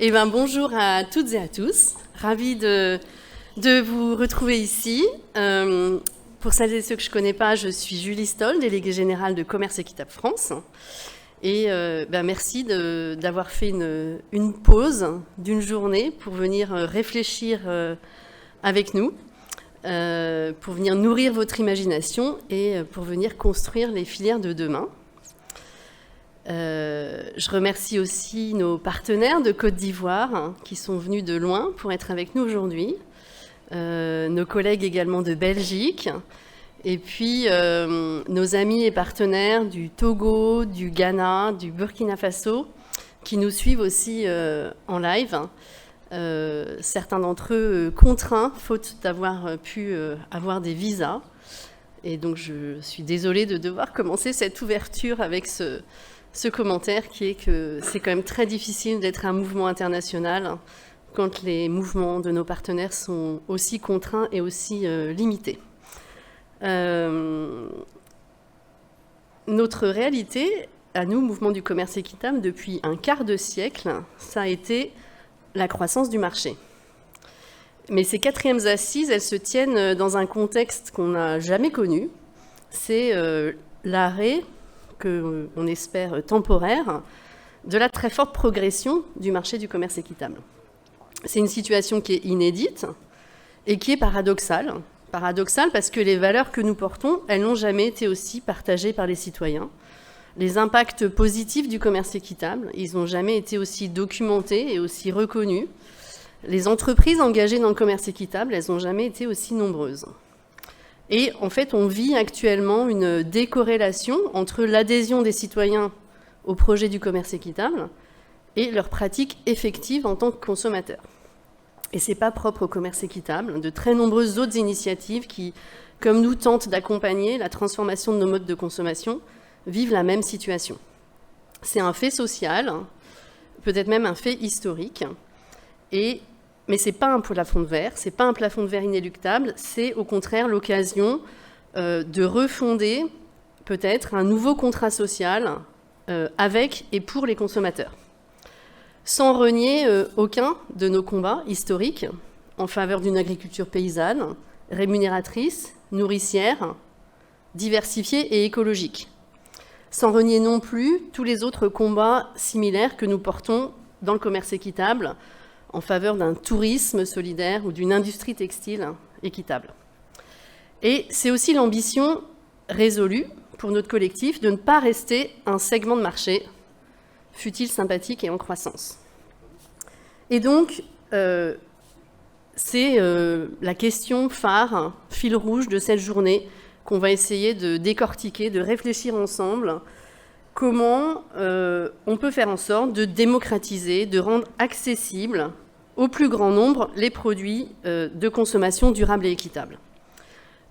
Eh ben, bonjour à toutes et à tous. Ravie de vous retrouver ici. Pour celles et ceux que je ne connais pas, je suis Julie Stoll, déléguée générale de Commerce Équitable France. Et merci d'avoir fait une pause d'une journée pour venir réfléchir avec nous, pour venir nourrir votre imagination et pour venir construire les filières de demain. Je remercie aussi nos partenaires de Côte d'Ivoire qui sont venus de loin pour être avec nous aujourd'hui, nos collègues également de Belgique, et puis nos amis et partenaires du Togo, du Ghana, du Burkina Faso, qui nous suivent aussi en live. Certains d'entre eux contraints, faute d'avoir pu avoir des visas. Et donc je suis désolée de devoir commencer cette ouverture avec ce commentaire qui est que c'est quand même très difficile d'être un mouvement international quand les mouvements de nos partenaires sont aussi contraints et aussi limités. Notre réalité, à nous, Mouvement du commerce équitable, depuis un quart de siècle, ça a été la croissance du marché. Mais ces quatrièmes assises, elles se tiennent dans un contexte qu'on n'a jamais connu. C'est l'arrêt, qu'on espère temporaire, de la très forte progression du marché du commerce équitable. C'est une situation qui est inédite et qui est paradoxale. Paradoxale parce que les valeurs que nous portons, elles n'ont jamais été aussi partagées par les citoyens. Les impacts positifs du commerce équitable, ils n'ont jamais été aussi documentés et aussi reconnus. Les entreprises engagées dans le commerce équitable, elles n'ont jamais été aussi nombreuses. Et en fait, on vit actuellement une décorrélation entre l'adhésion des citoyens au projet du commerce équitable et leur pratique effective en tant que consommateurs. Et ce n'est pas propre au commerce équitable. De très nombreuses autres initiatives qui, comme nous, tentent d'accompagner la transformation de nos modes de consommation, vivent la même situation. C'est un fait social, peut-être même un fait historique, mais ce n'est pas un plafond de verre, ce n'est pas un plafond de verre inéluctable, c'est au contraire l'occasion de refonder peut-être un nouveau contrat social avec et pour les consommateurs, sans renier aucun de nos combats historiques en faveur d'une agriculture paysanne, rémunératrice, nourricière, diversifiée et écologique, sans renier non plus tous les autres combats similaires que nous portons dans le commerce équitable, en faveur d'un tourisme solidaire ou d'une industrie textile équitable. Et c'est aussi l'ambition résolue pour notre collectif de ne pas rester un segment de marché, fût-il sympathique et en croissance. Et donc, c'est la question phare, fil rouge de cette journée qu'on va essayer de décortiquer, de réfléchir ensemble. Comment on peut faire en sorte de démocratiser, de rendre accessible au plus grand nombre les produits de consommation durable et équitable.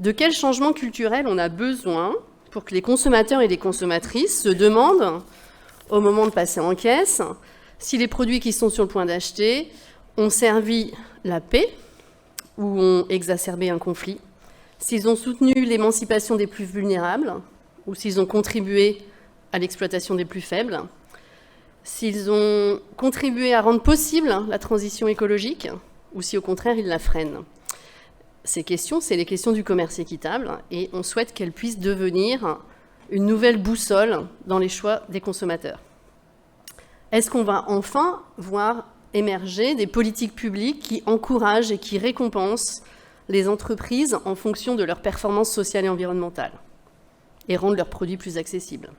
De quel changement culturel on a besoin pour que les consommateurs et les consommatrices se demandent, au moment de passer en caisse, si les produits qui sont sur le point d'acheter ont servi la paix ou ont exacerbé un conflit, s'ils ont soutenu l'émancipation des plus vulnérables ou s'ils ont contribué à l'exploitation des plus faibles, s'ils ont contribué à rendre possible la transition écologique ou si au contraire ils la freinent. Ces questions, c'est les questions du commerce équitable et on souhaite qu'elles puissent devenir une nouvelle boussole dans les choix des consommateurs. Est-ce qu'on va enfin voir émerger des politiques publiques qui encouragent et qui récompensent les entreprises en fonction de leur performance sociale et environnementale et rendent leurs produits plus accessibles ?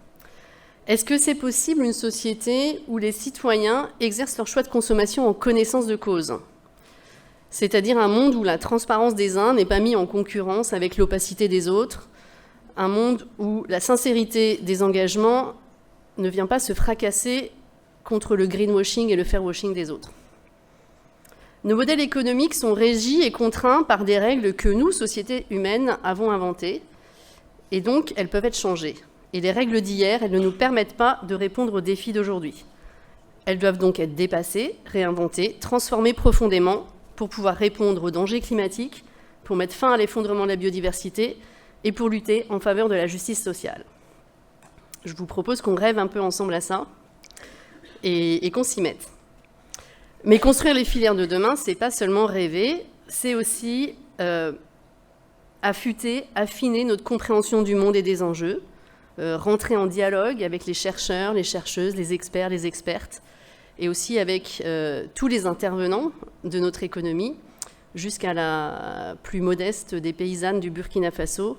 Est-ce que c'est possible une société où les citoyens exercent leur choix de consommation en connaissance de cause ? C'est-à-dire un monde où la transparence des uns n'est pas mise en concurrence avec l'opacité des autres, un monde où la sincérité des engagements ne vient pas se fracasser contre le greenwashing et le fairwashing des autres. Nos modèles économiques sont régis et contraints par des règles que nous, sociétés humaines, avons inventées, et donc elles peuvent être changées. Et les règles d'hier, elles ne nous permettent pas de répondre aux défis d'aujourd'hui. Elles doivent donc être dépassées, réinventées, transformées profondément pour pouvoir répondre aux dangers climatiques, pour mettre fin à l'effondrement de la biodiversité et pour lutter en faveur de la justice sociale. Je vous propose qu'on rêve un peu ensemble à ça et qu'on s'y mette. Mais construire les filières de demain, c'est pas seulement rêver, c'est aussi affûter, affiner notre compréhension du monde et des enjeux, rentrer en dialogue avec les chercheurs, les chercheuses, les experts, les expertes, et aussi avec tous les intervenants de notre économie, jusqu'à la plus modeste des paysannes du Burkina Faso,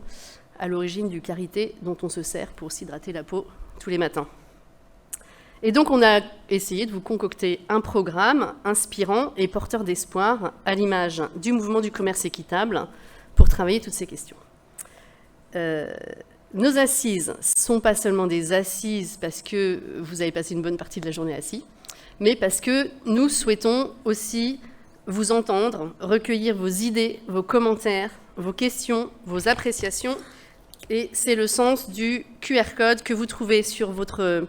à l'origine du karité dont on se sert pour s'hydrater la peau tous les matins. Et donc on a essayé de vous concocter un programme inspirant et porteur d'espoir à l'image du mouvement du commerce équitable pour travailler toutes ces questions. Nos assises ne sont pas seulement des assises parce que vous avez passé une bonne partie de la journée assis, mais parce que nous souhaitons aussi vous entendre, recueillir vos idées, vos commentaires, vos questions, vos appréciations. Et c'est le sens du QR code que vous trouvez sur votre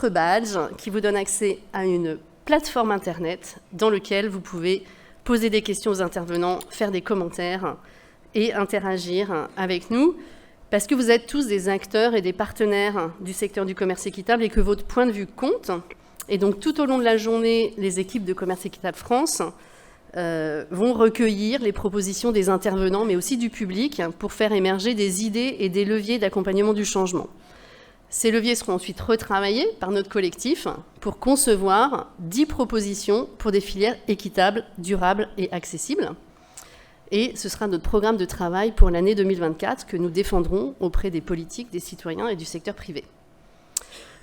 badge, qui vous donne accès à une plateforme Internet dans laquelle vous pouvez poser des questions aux intervenants, faire des commentaires et interagir avec nous, parce que vous êtes tous des acteurs et des partenaires du secteur du commerce équitable et que votre point de vue compte. Et donc, tout au long de la journée, les équipes de Commerce Équitable France vont recueillir les propositions des intervenants, mais aussi du public, pour faire émerger des idées et des leviers d'accompagnement du changement. Ces leviers seront ensuite retravaillés par notre collectif pour concevoir 10 propositions pour des filières équitables, durables et accessibles. Et ce sera notre programme de travail pour l'année 2024 que nous défendrons auprès des politiques, des citoyens et du secteur privé.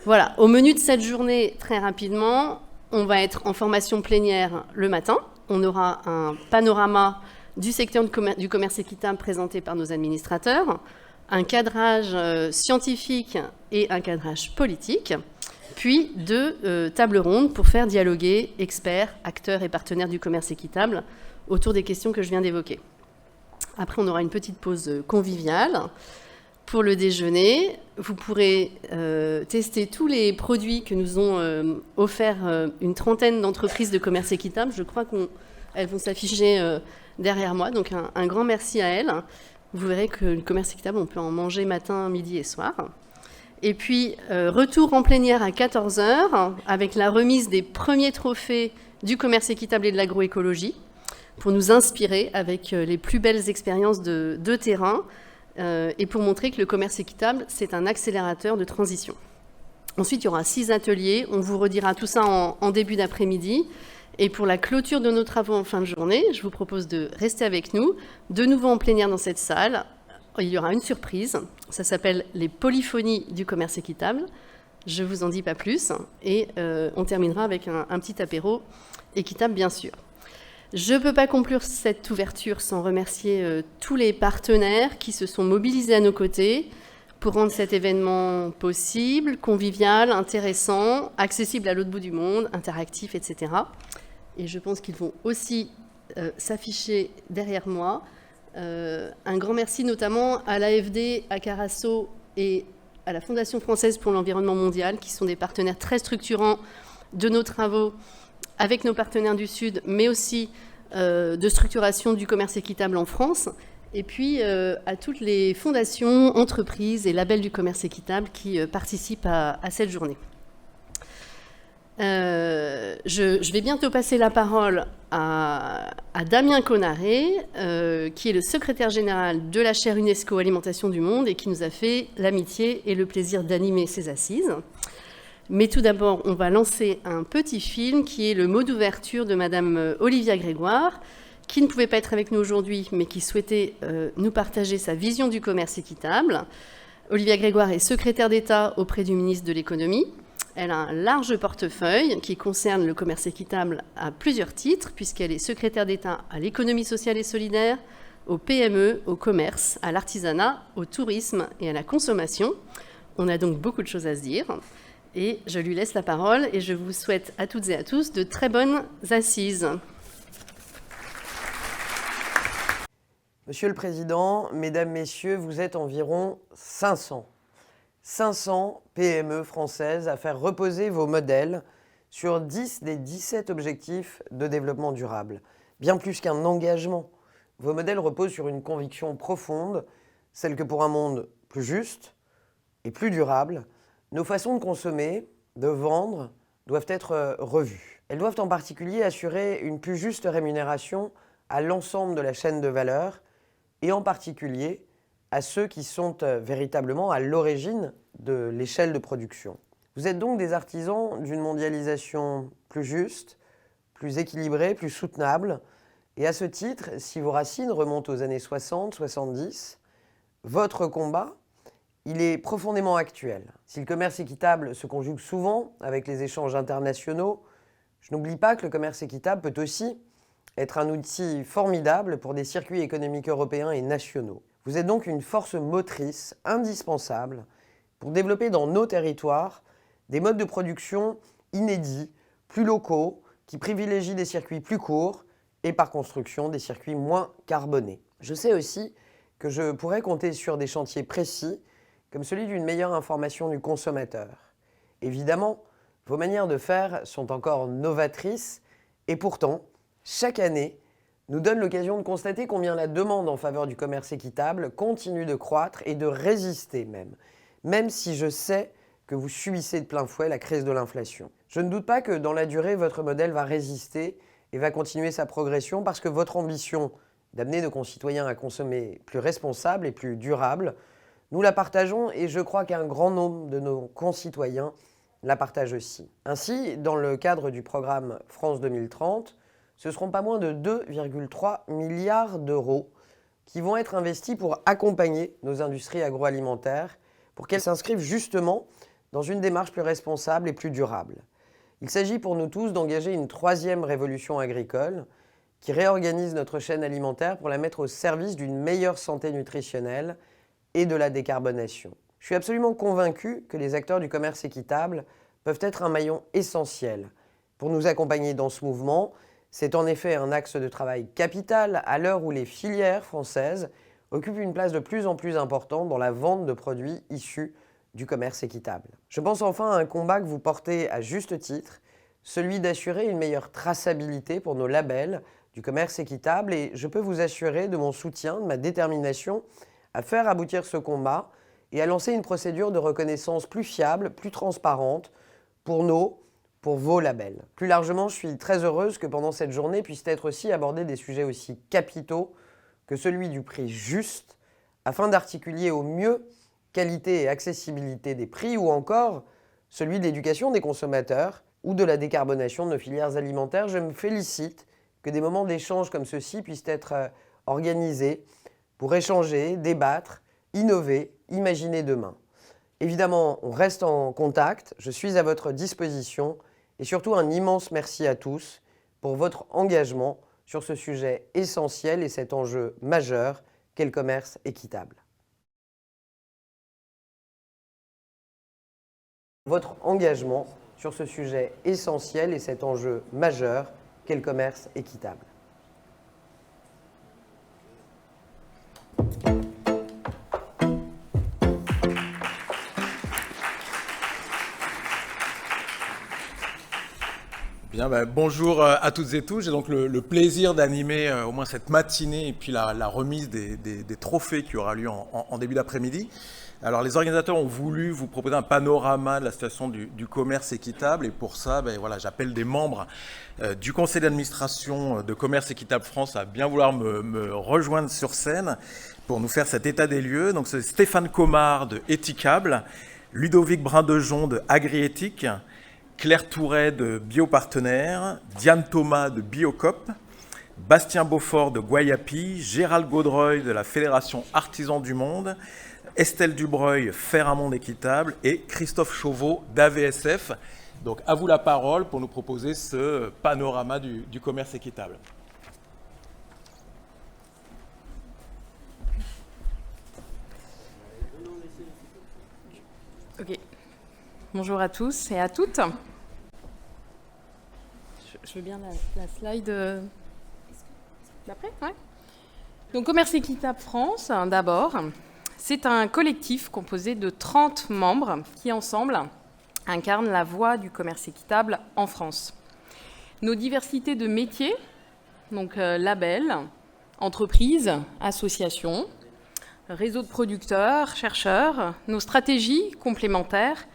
Voilà, au menu de cette journée, très rapidement, on va être en formation plénière le matin. On aura un panorama du secteur du commerce équitable présenté par nos administrateurs, un cadrage scientifique et un cadrage politique, puis 2 tables rondes pour faire dialoguer experts, acteurs et partenaires du commerce équitable autour des questions que je viens d'évoquer. Après, on aura une petite pause conviviale. Pour le déjeuner, vous pourrez tester tous les produits que nous ont offerts une trentaine d'entreprises de commerce équitable. Je crois qu'elles vont s'afficher derrière moi, donc un grand merci à elles. Vous verrez que le commerce équitable, on peut en manger matin, midi et soir. Et puis, retour en plénière à 14h, avec la remise des premiers trophées du commerce équitable et de l'agroécologie, pour nous inspirer avec les plus belles expériences de terrain, et pour montrer que le commerce équitable, c'est un accélérateur de transition. Ensuite, il y aura 6 ateliers. On vous redira tout ça en début d'après-midi. Et pour la clôture de nos travaux en fin de journée, je vous propose de rester avec nous. De nouveau en plénière dans cette salle, il y aura une surprise. Ça s'appelle les polyphonies du commerce équitable. Je ne vous en dis pas plus. Et on terminera avec un petit apéro équitable, bien sûr. Je ne peux pas conclure cette ouverture sans remercier tous les partenaires qui se sont mobilisés à nos côtés pour rendre cet événement possible, convivial, intéressant, accessible à l'autre bout du monde, interactif, etc. Et je pense qu'ils vont aussi s'afficher derrière moi. Un grand merci notamment à l'AFD, à Carasso et à la Fondation française pour l'environnement mondial, qui sont des partenaires très structurants de nos travaux avec nos partenaires du Sud, mais aussi de structuration du commerce équitable en France, et puis à toutes les fondations, entreprises et labels du commerce équitable qui participent à cette journée. Je vais bientôt passer la parole à Damien Conaré, qui est le secrétaire général de la chaire UNESCO Alimentation du Monde et qui nous a fait l'amitié et le plaisir d'animer ces assises. Mais tout d'abord, on va lancer un petit film qui est le mot d'ouverture de Madame Olivia Grégoire, qui ne pouvait pas être avec nous aujourd'hui, mais qui souhaitait nous partager sa vision du commerce équitable. Olivia Grégoire est secrétaire d'État auprès du ministre de l'Économie. Elle a un large portefeuille qui concerne le commerce équitable à plusieurs titres, puisqu'elle est secrétaire d'État à l'économie sociale et solidaire, aux PME, au commerce, à l'artisanat, au tourisme et à la consommation. On a donc beaucoup de choses à se dire. Et je lui laisse la parole et je vous souhaite à toutes et à tous de très bonnes assises. Monsieur le Président, Mesdames, Messieurs, vous êtes environ 500 PME françaises à faire reposer vos modèles sur 10 des 17 objectifs de développement durable. Bien plus qu'un engagement, vos modèles reposent sur une conviction profonde, celle que pour un monde plus juste et plus durable, nos façons de consommer, de vendre, doivent être revues. Elles doivent en particulier assurer une plus juste rémunération à l'ensemble de la chaîne de valeur et en particulier à ceux qui sont véritablement à l'origine de l'échelle de production. Vous êtes donc des artisans d'une mondialisation plus juste, plus équilibrée, plus soutenable. Et à ce titre, si vos racines remontent aux années 60-70, votre combat, il est profondément actuel. Si le commerce équitable se conjugue souvent avec les échanges internationaux, je n'oublie pas que le commerce équitable peut aussi être un outil formidable pour des circuits économiques européens et nationaux. Vous êtes donc une force motrice indispensable pour développer dans nos territoires des modes de production inédits, plus locaux, qui privilégient des circuits plus courts et par construction des circuits moins carbonés. Je sais aussi que je pourrais compter sur des chantiers précis comme celui d'une meilleure information du consommateur. Évidemment, vos manières de faire sont encore novatrices et pourtant, chaque année, nous donne l'occasion de constater combien la demande en faveur du commerce équitable continue de croître et de résister même si je sais que vous subissez de plein fouet la crise de l'inflation. Je ne doute pas que dans la durée, votre modèle va résister et va continuer sa progression parce que votre ambition d'amener nos concitoyens à consommer plus responsable et plus durable, nous la partageons et je crois qu'un grand nombre de nos concitoyens la partagent aussi. Ainsi, dans le cadre du programme France 2030, ce ne seront pas moins de 2,3 milliards d'euros qui vont être investis pour accompagner nos industries agroalimentaires pour qu'elles s'inscrivent justement dans une démarche plus responsable et plus durable. Il s'agit pour nous tous d'engager une troisième révolution agricole qui réorganise notre chaîne alimentaire pour la mettre au service d'une meilleure santé nutritionnelle et de la décarbonation. Je suis absolument convaincu que les acteurs du commerce équitable peuvent être un maillon essentiel pour nous accompagner dans ce mouvement. C'est en effet un axe de travail capital à l'heure où les filières françaises occupent une place de plus en plus importante dans la vente de produits issus du commerce équitable. Je pense enfin à un combat que vous portez à juste titre, celui d'assurer une meilleure traçabilité pour nos labels du commerce équitable et je peux vous assurer de mon soutien, de ma détermination à faire aboutir ce combat et à lancer une procédure de reconnaissance plus fiable, plus transparente pour vos labels. Plus largement, je suis très heureuse que pendant cette journée puissent être aussi abordés des sujets aussi capitaux que celui du prix juste, afin d'articuler au mieux qualité et accessibilité des prix ou encore celui de l'éducation des consommateurs ou de la décarbonation de nos filières alimentaires. Je me félicite que des moments d'échange comme ceux-ci puissent être organisés pour échanger, débattre, innover, imaginer demain. Évidemment, on reste en contact, je suis à votre disposition et surtout un immense merci à tous pour votre engagement sur ce sujet essentiel et cet enjeu majeur qu'est le commerce équitable. Votre engagement sur ce sujet essentiel et cet enjeu majeur qu'est le commerce équitable. Bien, bonjour à toutes et tous. J'ai donc le plaisir d'animer au moins cette matinée et puis la remise des trophées qui aura lieu en début d'après-midi. Alors les organisateurs ont voulu vous proposer un panorama de la situation du commerce équitable et pour ça, voilà, j'appelle des membres du conseil d'administration de Commerce Équitable France à bien vouloir me rejoindre sur scène pour nous faire cet état des lieux. Donc c'est Stéphane Comard de Éthicable, Ludovic Brindejon de Agriéthique, Claire Touret de Biopartenaires, Diane Thomas de Biocop, Bastien Beaufort de Guayapi, Gérald Gaudreuil de la Fédération Artisans du Monde, Estelle Dubreuil, Faire un monde équitable et Christophe Chauveau d'AVSF. Donc à vous la parole pour nous proposer ce panorama du commerce équitable. Ok. Bonjour à tous et à toutes. Je veux bien la slide d'après. Ouais. Donc Commerce Équitable France, d'abord. C'est un collectif composé de 30 membres qui, ensemble, incarnent la voie du commerce équitable en France. Nos diversités de métiers, donc labels, entreprises, associations, réseaux de producteurs, chercheurs, nos stratégies complémentaires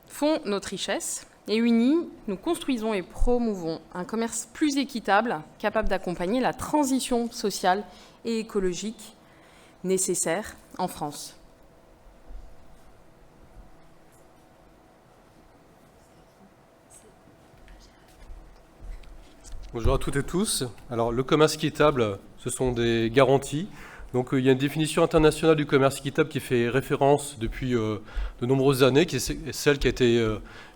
font notre richesse Et unis, nous construisons et promouvons un commerce plus équitable, capable d'accompagner la transition sociale et écologique nécessaire en France. Bonjour à toutes et tous. Alors, le commerce équitable, ce sont des garanties. Donc, il y a une définition internationale du commerce équitable qui fait référence depuis de nombreuses années, qui est celle qui a été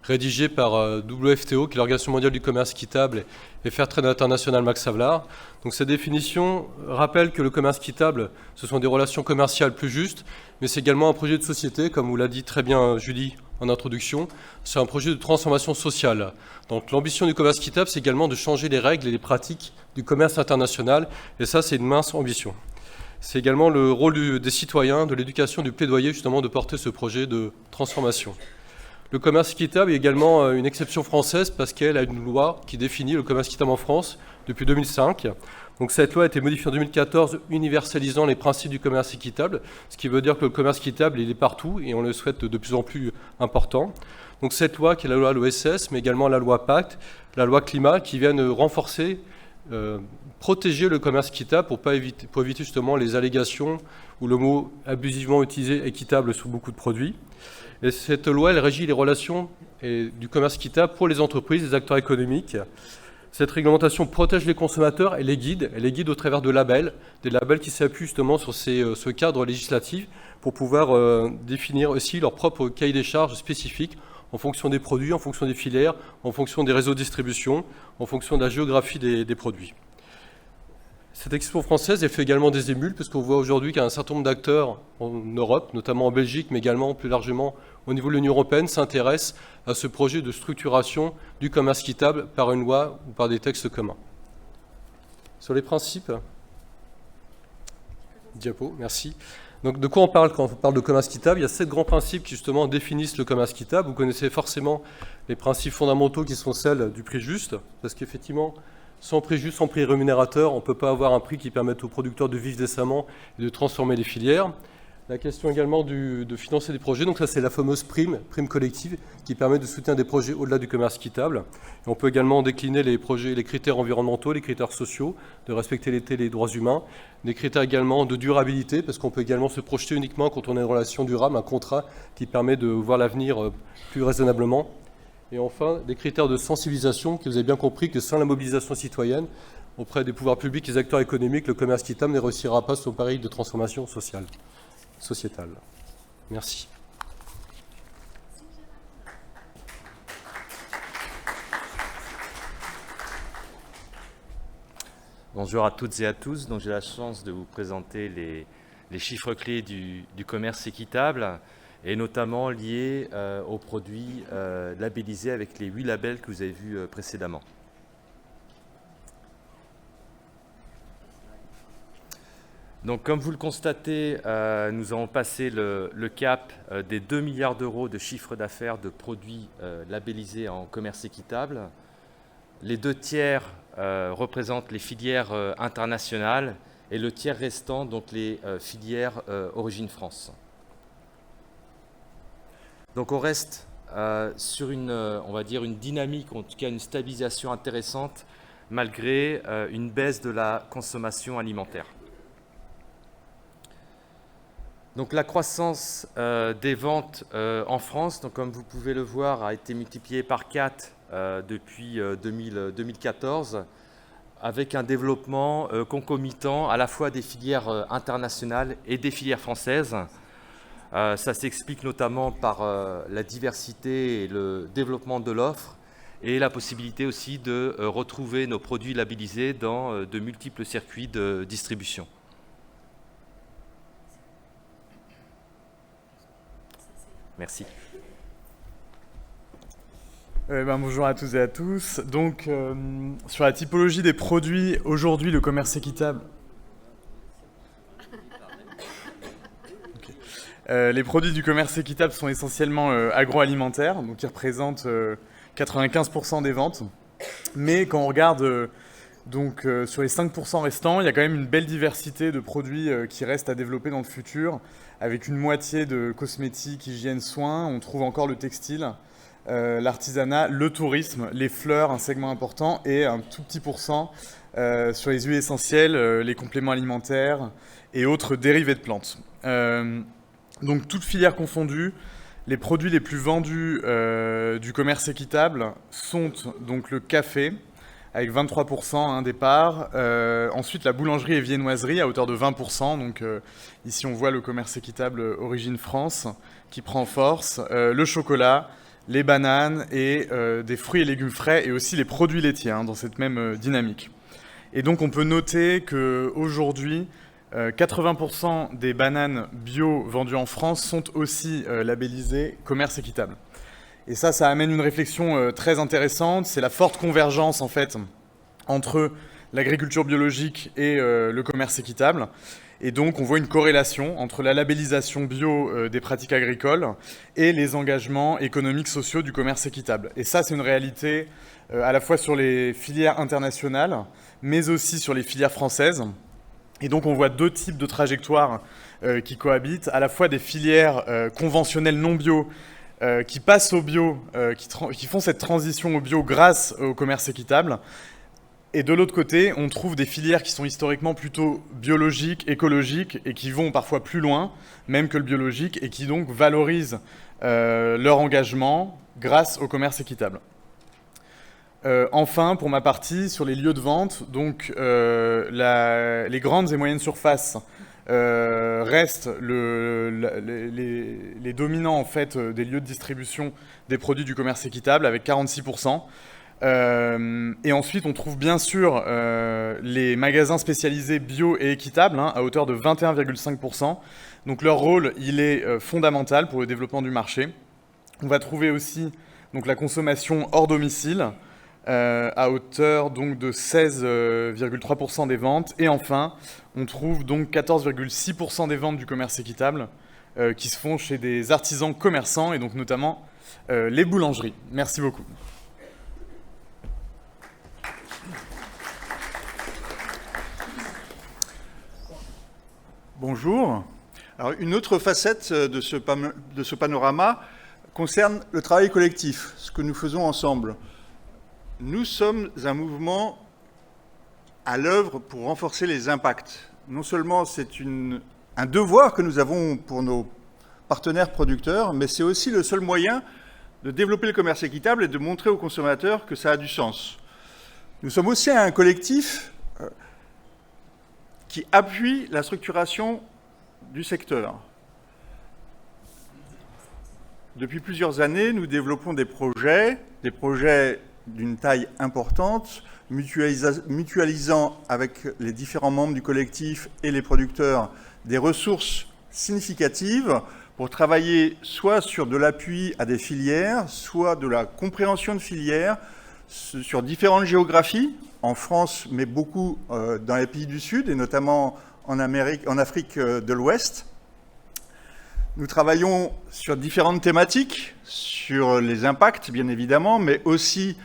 rédigée par WFTO, qui est l'Organisation mondiale du commerce équitable, et Fairtrade International Max Havelaar. Donc, cette définition rappelle que le commerce équitable, ce sont des relations commerciales plus justes, mais c'est également un projet de société, comme vous l'a dit très bien Julie en introduction. C'est un projet de transformation sociale. Donc, l'ambition du commerce équitable, c'est également de changer les règles et les pratiques du commerce international, et ça, c'est une mince ambition. C'est également le rôle des citoyens, de l'éducation, du plaidoyer, justement, de porter ce projet de transformation. Le commerce équitable est également une exception française parce qu'elle a une loi qui définit le commerce équitable en France depuis 2005. Donc cette loi a été modifiée en 2014, universalisant les principes du commerce équitable, ce qui veut dire que le commerce équitable, il est partout et on le souhaite de plus en plus important. Donc cette loi, qui est la loi l'OSS, mais également la loi Pacte, la loi Climat, qui viennent renforcer, protéger le commerce équitable pour éviter justement les allégations ou le mot abusivement utilisé équitable sur beaucoup de produits. Et cette loi, elle régit les relations du commerce équitable pour les entreprises, les acteurs économiques. Cette réglementation protège les consommateurs et les guide au travers de labels, des labels qui s'appuient justement sur ce cadre législatif pour pouvoir définir aussi leur propre cahier des charges spécifiques en fonction des produits, en fonction des filières, en fonction des réseaux de distribution, en fonction de la géographie des produits. Cette expo française, elle fait également des émules, puisqu'on voit aujourd'hui qu'il y a un certain nombre d'acteurs en Europe, notamment en Belgique, mais également plus largement au niveau de l'Union européenne, s'intéressent à ce projet de structuration du commerce équitable par une loi ou par des textes communs. Sur les principes, diapo, merci. Donc, de quoi on parle quand on parle de commerce équitable? Il y a 7 grands principes qui justement définissent le commerce équitable. Vous connaissez forcément les principes fondamentaux qui sont celles du prix juste, parce qu'effectivement, sans prix juste, sans prix rémunérateur, on ne peut pas avoir un prix qui permette aux producteurs de vivre décemment et de transformer les filières. La question également de financer des projets, donc ça c'est la fameuse prime collective qui permet de soutenir des projets au-delà du commerce équitable. Et on peut également décliner les projets, les critères environnementaux, les critères sociaux, de respecter les droits humains, des critères également de durabilité, parce qu'on peut également se projeter uniquement quand on a une relation durable, un contrat qui permet de voir l'avenir plus raisonnablement. Et enfin, des critères de sensibilisation, que vous avez bien compris que sans la mobilisation citoyenne, auprès des pouvoirs publics et des acteurs économiques, le commerce équitable ne réussira pas son pari de transformation sociétale. Merci. Bonjour à toutes et à tous. Donc, j'ai la chance de vous présenter les chiffres clés du commerce équitable, et notamment liés aux produits labellisés avec les 8 labels que vous avez vus précédemment. Donc, comme vous le constatez, nous avons passé le cap des 2 milliards d'euros de chiffre d'affaires de produits labellisés en commerce équitable. Les 2 tiers représentent les filières internationales et le tiers restant, donc les filières Origine France. Donc on reste sur on va dire une dynamique, en tout cas une stabilisation intéressante, malgré une baisse de la consommation alimentaire. Donc la croissance des ventes en France, donc comme vous pouvez le voir, a été multipliée par 4 depuis 2014, avec un développement concomitant à la fois des filières internationales et des filières françaises. Ça s'explique notamment par la diversité et le développement de l'offre et la possibilité aussi de retrouver nos produits labellisés dans de multiples circuits de distribution. Merci. Bonjour à toutes et à tous. Donc, sur la typologie des produits, aujourd'hui, le commerce équitable... les produits du commerce équitable sont essentiellement agroalimentaires, donc ils représentent 95% des ventes. Mais quand on regarde sur les 5% restants, il y a quand même une belle diversité de produits qui restent à développer dans le futur, avec une moitié de cosmétiques, hygiène, soins. On trouve encore le textile, l'artisanat, le tourisme, les fleurs, un segment important, et un tout petit pourcent sur les huiles essentielles, les compléments alimentaires et autres dérivés de plantes. Donc toutes filières confondues, les produits les plus vendus du commerce équitable sont donc le café, avec 23% un départ. Ensuite, la boulangerie et viennoiserie à hauteur de 20%. Donc ici, on voit le commerce équitable Origine France qui prend force. Le chocolat, les bananes et des fruits et légumes frais et aussi les produits laitiers dans cette même dynamique. Et donc, on peut noter qu'aujourd'hui, 80% des bananes bio vendues en France sont aussi labellisées commerce équitable. Et ça amène une réflexion très intéressante. C'est la forte convergence, en fait, entre l'agriculture biologique et le commerce équitable. Et donc, on voit une corrélation entre la labellisation bio des pratiques agricoles et les engagements économiques, sociaux du commerce équitable. Et ça, c'est une réalité à la fois sur les filières internationales, mais aussi sur les filières françaises. Et donc, on voit deux types de trajectoires qui cohabitent, à la fois des filières conventionnelles non bio, qui passent au bio, qui font cette transition au bio grâce au commerce équitable. Et de l'autre côté, on trouve des filières qui sont historiquement plutôt biologiques, écologiques, et qui vont parfois plus loin, même que le biologique, et qui donc valorisent leur engagement grâce au commerce équitable. Enfin, pour ma partie, sur les lieux de vente, donc les grandes et moyennes surfaces restent les dominants en fait, des lieux de distribution des produits du commerce équitable avec 46%. Et ensuite, on trouve bien sûr les magasins spécialisés bio et équitables à hauteur de 21,5%. Donc leur rôle, il est fondamental pour le développement du marché. On va trouver aussi donc, la consommation hors domicile à hauteur donc, de 16,3% des ventes. Et enfin, on trouve donc 14,6% des ventes du commerce équitable qui se font chez des artisans commerçants et donc notamment les boulangeries. Merci beaucoup. Bonjour. Alors, une autre facette de ce panorama concerne le travail collectif, ce que nous faisons ensemble. Nous sommes un mouvement à l'œuvre pour renforcer les impacts. Non seulement c'est un devoir que nous avons pour nos partenaires producteurs, mais c'est aussi le seul moyen de développer le commerce équitable et de montrer aux consommateurs que ça a du sens. Nous sommes aussi un collectif qui appuie la structuration du secteur. Depuis plusieurs années, nous développons des projets d'une taille importante, mutualisant avec les différents membres du collectif et les producteurs des ressources significatives pour travailler soit sur de l'appui à des filières, soit de la compréhension de filières sur différentes géographies, en France, mais beaucoup dans les pays du Sud, et notamment en Afrique de l'Ouest. Nous travaillons sur différentes thématiques, sur les impacts, bien évidemment, mais aussi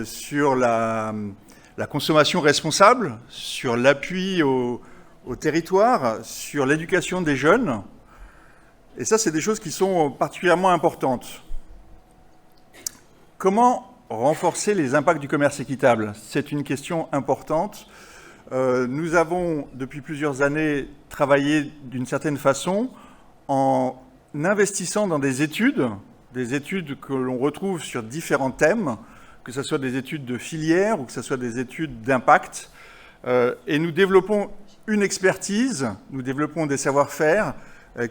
sur la consommation responsable, sur l'appui au territoire, sur l'éducation des jeunes. Et ça, c'est des choses qui sont particulièrement importantes. Comment renforcer les impacts du commerce équitable? C'est une question importante. Nous avons, depuis plusieurs années, travaillé d'une certaine façon en investissant dans des études que l'on retrouve sur différents thèmes, que ce soit des études de filière ou que ce soit des études d'impact. Et nous développons une expertise, nous développons des savoir-faire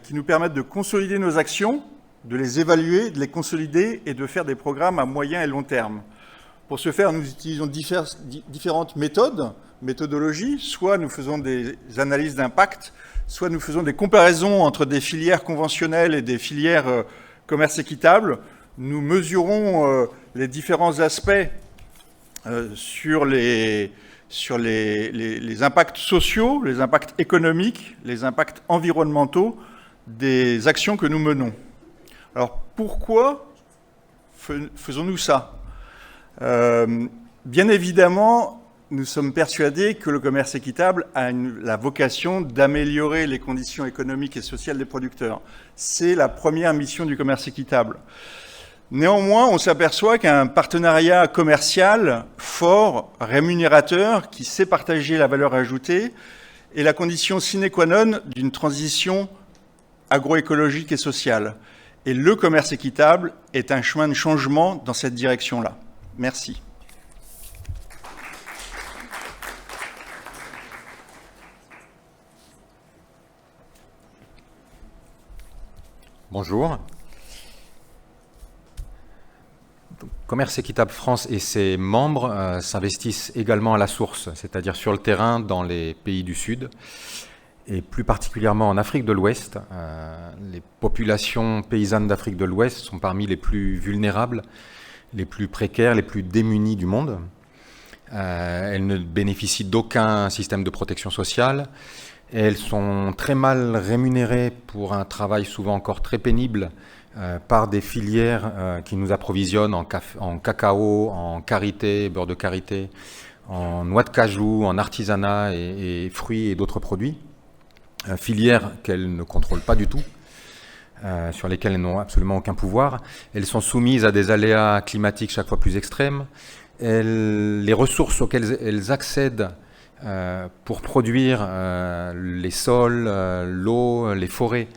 qui nous permettent de consolider nos actions, de les évaluer, de les consolider et de faire des programmes à moyen et long terme. Pour ce faire, nous utilisons différentes méthodologies. Soit nous faisons des analyses d'impact, soit nous faisons des comparaisons entre des filières conventionnelles et des filières commerce équitable. Nous mesurons les différents aspects sur les impacts sociaux, les impacts économiques, les impacts environnementaux des actions que nous menons. Alors, pourquoi faisons-nous ça? Bien évidemment, nous sommes persuadés que le commerce équitable a la vocation d'améliorer les conditions économiques et sociales des producteurs. C'est la première mission du commerce équitable. Néanmoins, on s'aperçoit qu'un partenariat commercial fort, rémunérateur, qui sait partager la valeur ajoutée, est la condition sine qua non d'une transition agroécologique et sociale. Et le commerce équitable est un chemin de changement dans cette direction-là. Merci. Bonjour. Commerce Équitable France et ses membres s'investissent également à la source, c'est-à-dire sur le terrain dans les pays du Sud, et plus particulièrement en Afrique de l'Ouest. Les populations paysannes d'Afrique de l'Ouest sont parmi les plus vulnérables, les plus précaires, les plus démunies du monde. Elles ne bénéficient d'aucun système de protection sociale. Elles sont très mal rémunérées pour un travail souvent encore très pénible par des filières qui nous approvisionnent en cacao, en karité, beurre de karité, en noix de cajou, en artisanat et fruits et d'autres produits. Filières qu'elles ne contrôlent pas du tout, sur lesquelles elles n'ont absolument aucun pouvoir. Elles sont soumises à des aléas climatiques chaque fois plus extrêmes. Les ressources auxquelles elles accèdent pour produire les sols, l'eau, les forêts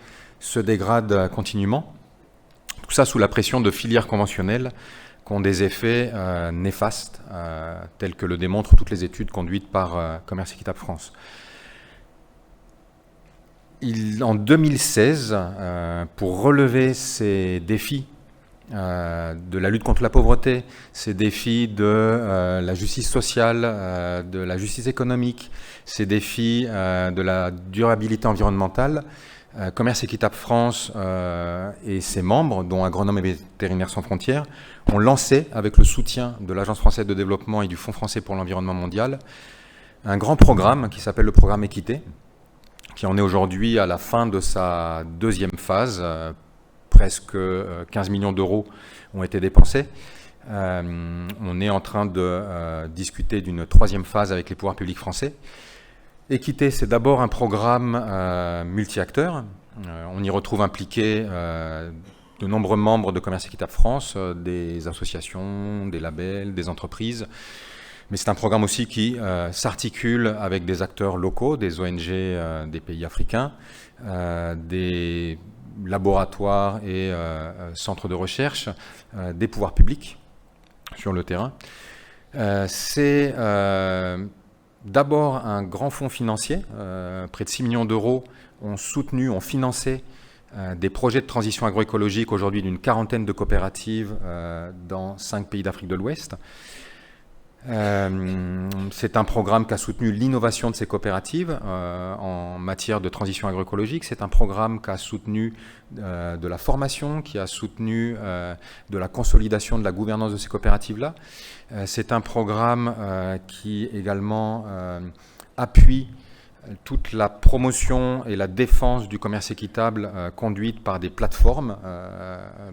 se dégradent continuellement. Tout ça sous la pression de filières conventionnelles qui ont des effets néfastes, tels que le démontrent toutes les études conduites par Commerce Équitable France. En 2016, pour relever ces défis de la lutte contre la pauvreté, ces défis de la justice sociale, de la justice économique, ces défis de la durabilité environnementale, Commerce Équitable France et ses membres, dont Agronomes et Vétérinaires sans frontières, ont lancé, avec le soutien de l'Agence française de développement et du Fonds français pour l'environnement mondial, un grand programme qui s'appelle le programme Équité, qui en est aujourd'hui à la fin de sa deuxième phase. Presque 15 millions d'euros ont été dépensés. On est en train de discuter d'une troisième phase avec les pouvoirs publics français. Équité, c'est d'abord un programme multi-acteurs. On y retrouve impliqués de nombreux membres de Commerce Équitable France, des associations, des labels, des entreprises. Mais c'est un programme aussi qui s'articule avec des acteurs locaux, des ONG des pays africains, des laboratoires et centres de recherche, des pouvoirs publics sur le terrain. C'est d'abord un grand fonds financier, près de 6 millions d'euros ont soutenu, ont financé des projets de transition agroécologique aujourd'hui d'une quarantaine de coopératives dans 5 pays d'Afrique de l'Ouest. C'est un programme qui a soutenu l'innovation de ces coopératives en matière de transition agroécologique. C'est un programme qui a soutenu de la formation, qui a soutenu de la consolidation de la gouvernance de ces coopératives-là. C'est un programme qui également appuie toute la promotion et la défense du commerce équitable conduite par des plateformes,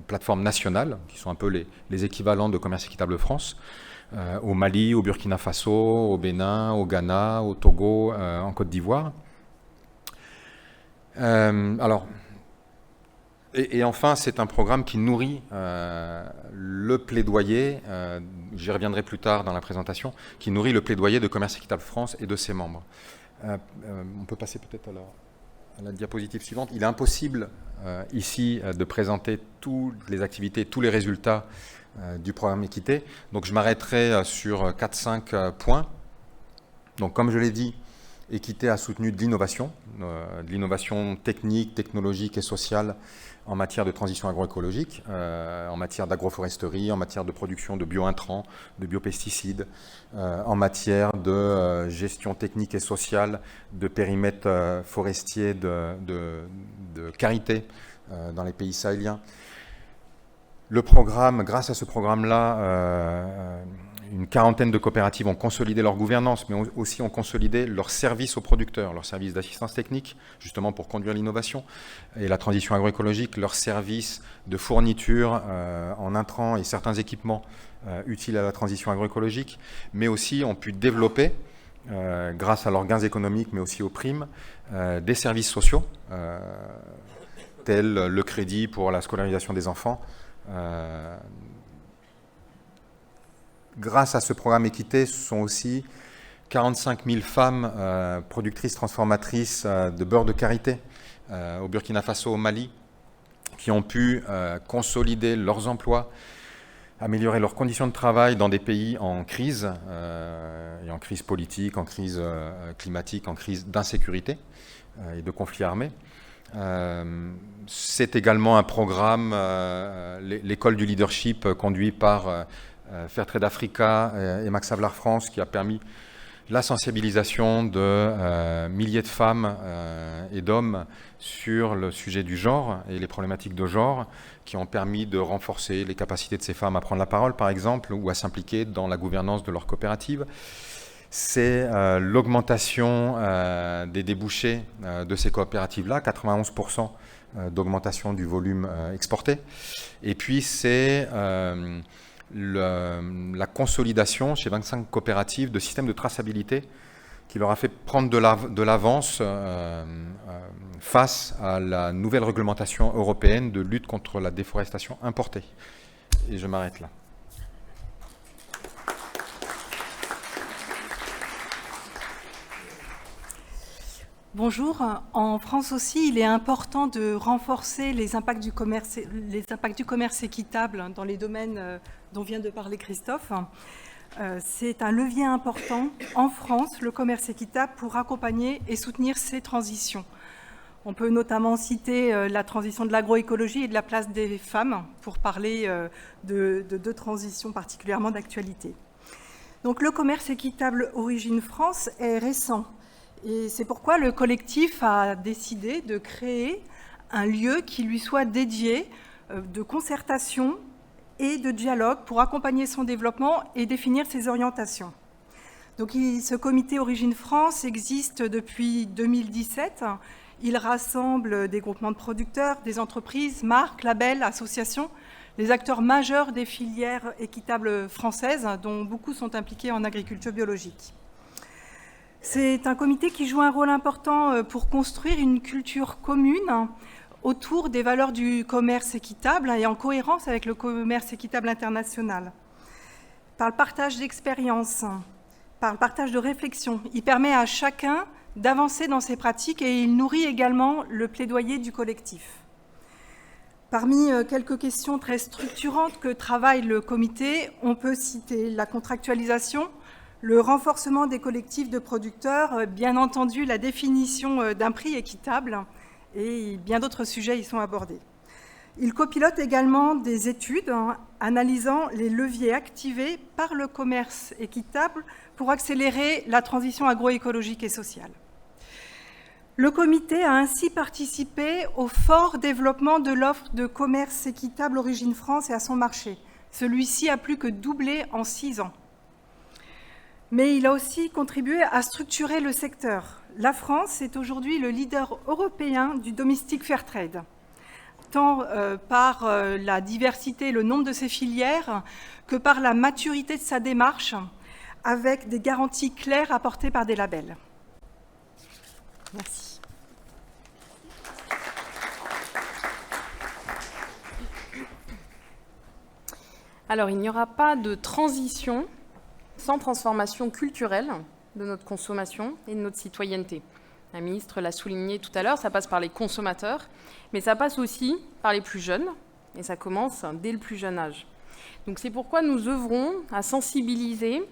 plateformes nationales, qui sont un peu les équivalents de Commerce Équitable France, au Mali, au Burkina Faso, au Bénin, au Ghana, au Togo, en Côte d'Ivoire. Et enfin, c'est un programme qui nourrit le plaidoyer, j'y reviendrai plus tard dans la présentation, qui nourrit le plaidoyer de Commerce Équitable France et de ses membres. On peut passer peut-être à la diapositive suivante. Il est impossible ici de présenter toutes les activités, tous les résultats du programme Équité. Donc je m'arrêterai sur 4-5 points. Donc comme je l'ai dit, Équité a soutenu de l'innovation technique, technologique et sociale en matière de transition agroécologique, en matière d'agroforesterie, en matière de production de biointrants, de biopesticides, en matière de gestion technique et sociale de périmètres forestiers de karité dans les pays sahéliens. Le programme, grâce à ce programme-là, une quarantaine de coopératives ont consolidé leur gouvernance, mais aussi ont consolidé leurs services aux producteurs, leurs services d'assistance technique, justement pour conduire l'innovation et la transition agroécologique, leurs services de fourniture en intrants et certains équipements utiles à la transition agroécologique, mais aussi ont pu développer, grâce à leurs gains économiques, mais aussi aux primes, des services sociaux, tels le crédit pour la scolarisation des enfants, Grâce à ce programme Équité, ce sont aussi 45 000 femmes productrices, transformatrices de beurre de karité au Burkina Faso, au Mali, qui ont pu consolider leurs emplois, améliorer leurs conditions de travail dans des pays en crise, et en crise politique, en crise climatique, en crise d'insécurité et de conflits armés. C'est également un programme, l'école du leadership conduit par Fairtrade Africa et Max Havelaar France, qui a permis la sensibilisation de milliers de femmes et d'hommes sur le sujet du genre et les problématiques de genre, qui ont permis de renforcer les capacités de ces femmes à prendre la parole, par exemple, ou à s'impliquer dans la gouvernance de leur coopérative. C'est l'augmentation des débouchés de ces coopératives-là, 91% d'augmentation du volume exporté. Et puis c'est la consolidation chez 25 coopératives de systèmes de traçabilité qui leur a fait prendre de l'avance face à la nouvelle réglementation européenne de lutte contre la déforestation importée. Et je m'arrête là. Bonjour. En France aussi, il est important de renforcer les impacts du commerce équitable dans les domaines dont vient de parler Christophe. C'est un levier important en France, le commerce équitable, pour accompagner et soutenir ces transitions. On peut notamment citer la transition de l'agroécologie et de la place des femmes pour parler de deux transitions particulièrement d'actualité. Donc le commerce équitable Origine France est récent. Et c'est pourquoi le collectif a décidé de créer un lieu qui lui soit dédié de concertation et de dialogue pour accompagner son développement et définir ses orientations. Donc, ce comité Origine France existe depuis 2017. Il rassemble des groupements de producteurs, des entreprises, marques, labels, associations, les acteurs majeurs des filières équitables françaises, dont beaucoup sont impliqués en agriculture biologique. C'est un comité qui joue un rôle important pour construire une culture commune autour des valeurs du commerce équitable et en cohérence avec le commerce équitable international. Par le partage d'expériences, par le partage de réflexions, il permet à chacun d'avancer dans ses pratiques et il nourrit également le plaidoyer du collectif. Parmi quelques questions très structurantes que travaille le comité, on peut citer la contractualisation, le renforcement des collectifs de producteurs, bien entendu la définition d'un prix équitable, et bien d'autres sujets y sont abordés. Il copilote également des études analysant les leviers activés par le commerce équitable pour accélérer la transition agroécologique et sociale. Le comité a ainsi participé au fort développement de l'offre de commerce équitable Origine France et à son marché. Celui-ci a plus que doublé en 6 ans. Mais il a aussi contribué à structurer le secteur. La France est aujourd'hui le leader européen du domestique fair trade, tant par la diversité et le nombre de ses filières que par la maturité de sa démarche, avec des garanties claires apportées par des labels. Merci. Alors, il n'y aura pas de transition sans transformation culturelle de notre consommation et de notre citoyenneté. La ministre l'a souligné tout à l'heure, ça passe par les consommateurs, mais ça passe aussi par les plus jeunes, et ça commence dès le plus jeune âge. Donc c'est pourquoi nous œuvrons à sensibiliser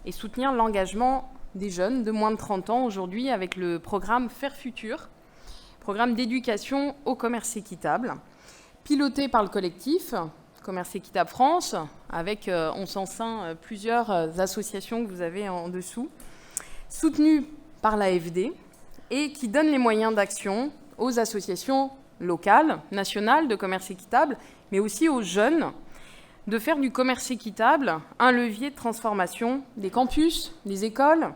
et soutenir l'engagement des jeunes de moins de 30 ans aujourd'hui avec le programme Faire Futur, programme d'éducation au commerce équitable, piloté par le collectif Commerce Équitable France, avec en son sein plusieurs associations que vous avez en dessous, soutenu par l'AFD et qui donne les moyens d'action aux associations locales, nationales de commerce équitable, mais aussi aux jeunes, de faire du commerce équitable un levier de transformation des campus, des écoles,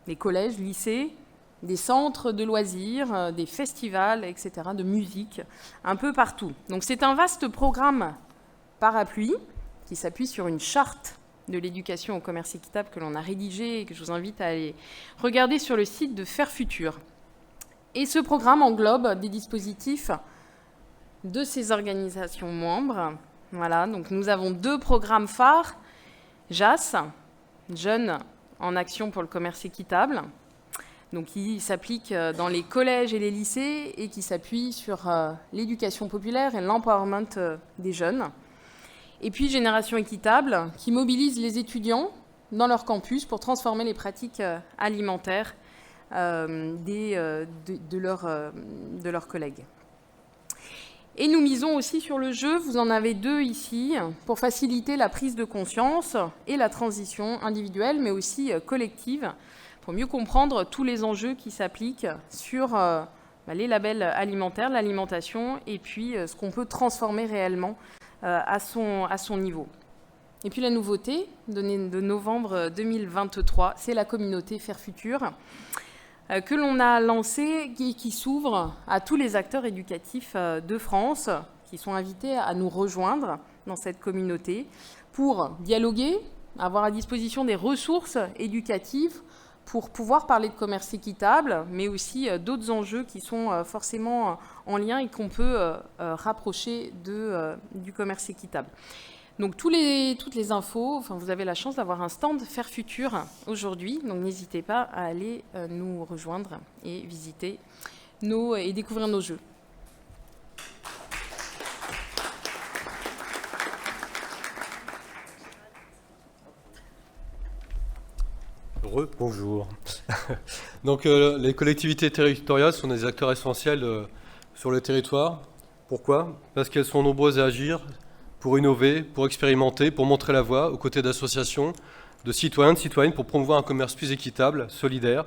des collèges, lycées, des centres de loisirs, des festivals, etc., de musique, un peu partout. Donc c'est un vaste programme parapluie qui s'appuie sur une charte de l'éducation au commerce équitable que l'on a rédigée et que je vous invite à aller regarder sur le site de Faire Futur. Et ce programme englobe des dispositifs de ces organisations membres Voilà, donc nous avons 2 programmes phares. JAS, Jeunes en action pour le commerce équitable, donc qui s'applique dans les collèges et les lycées et qui s'appuie sur l'éducation populaire et l'empowerment des jeunes. Et puis Génération équitable, qui mobilise les étudiants dans leur campus pour transformer les pratiques alimentaires de leurs collègues. Et nous misons aussi sur le jeu, vous en avez 2 ici, pour faciliter la prise de conscience et la transition individuelle, mais aussi collective, pour mieux comprendre tous les enjeux qui s'appliquent sur les labels alimentaires, l'alimentation, et puis ce qu'on peut transformer réellement à son niveau. Et puis la nouveauté de novembre 2023, c'est la communauté Faire Futur, que l'on a lancée, qui s'ouvre à tous les acteurs éducatifs de France, qui sont invités à nous rejoindre dans cette communauté pour dialoguer, avoir à disposition des ressources éducatives pour pouvoir parler de commerce équitable, mais aussi d'autres enjeux qui sont forcément en lien et qu'on peut rapprocher du commerce équitable. Donc toutes les infos, vous avez la chance d'avoir un stand Faire Futur aujourd'hui, donc n'hésitez pas à aller nous rejoindre et visiter et découvrir nos jeux. Bonjour. Donc les collectivités territoriales sont des acteurs essentiels sur le territoire. Pourquoi? Parce qu'elles sont nombreuses à agir pour innover, pour expérimenter, pour montrer la voie aux côtés d'associations, de citoyens, de citoyennes pour promouvoir un commerce plus équitable, solidaire.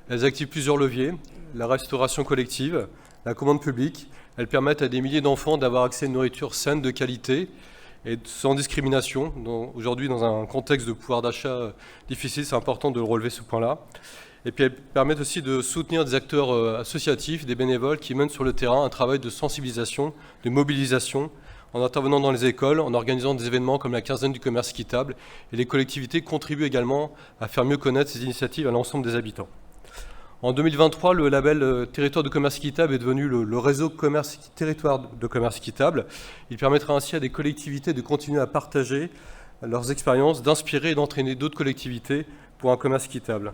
Elles activent plusieurs leviers, la restauration collective, la commande publique. Elles permettent à des milliers d'enfants d'avoir accès à une nourriture saine, de qualité et sans discrimination. Aujourd'hui, dans un contexte de pouvoir d'achat difficile, c'est important de relever ce point-là. Et puis elles permettent aussi de soutenir des acteurs associatifs, des bénévoles qui mènent sur le terrain un travail de sensibilisation, de mobilisation, en intervenant dans les écoles, en organisant des événements comme la quinzaine du commerce équitable. Et les collectivités contribuent également à faire mieux connaître ces initiatives à l'ensemble des habitants. En 2023, le label Territoire de commerce équitable est devenu le réseau Territoire de commerce équitable. Il permettra ainsi à des collectivités de continuer à partager leurs expériences, d'inspirer et d'entraîner d'autres collectivités pour un commerce équitable.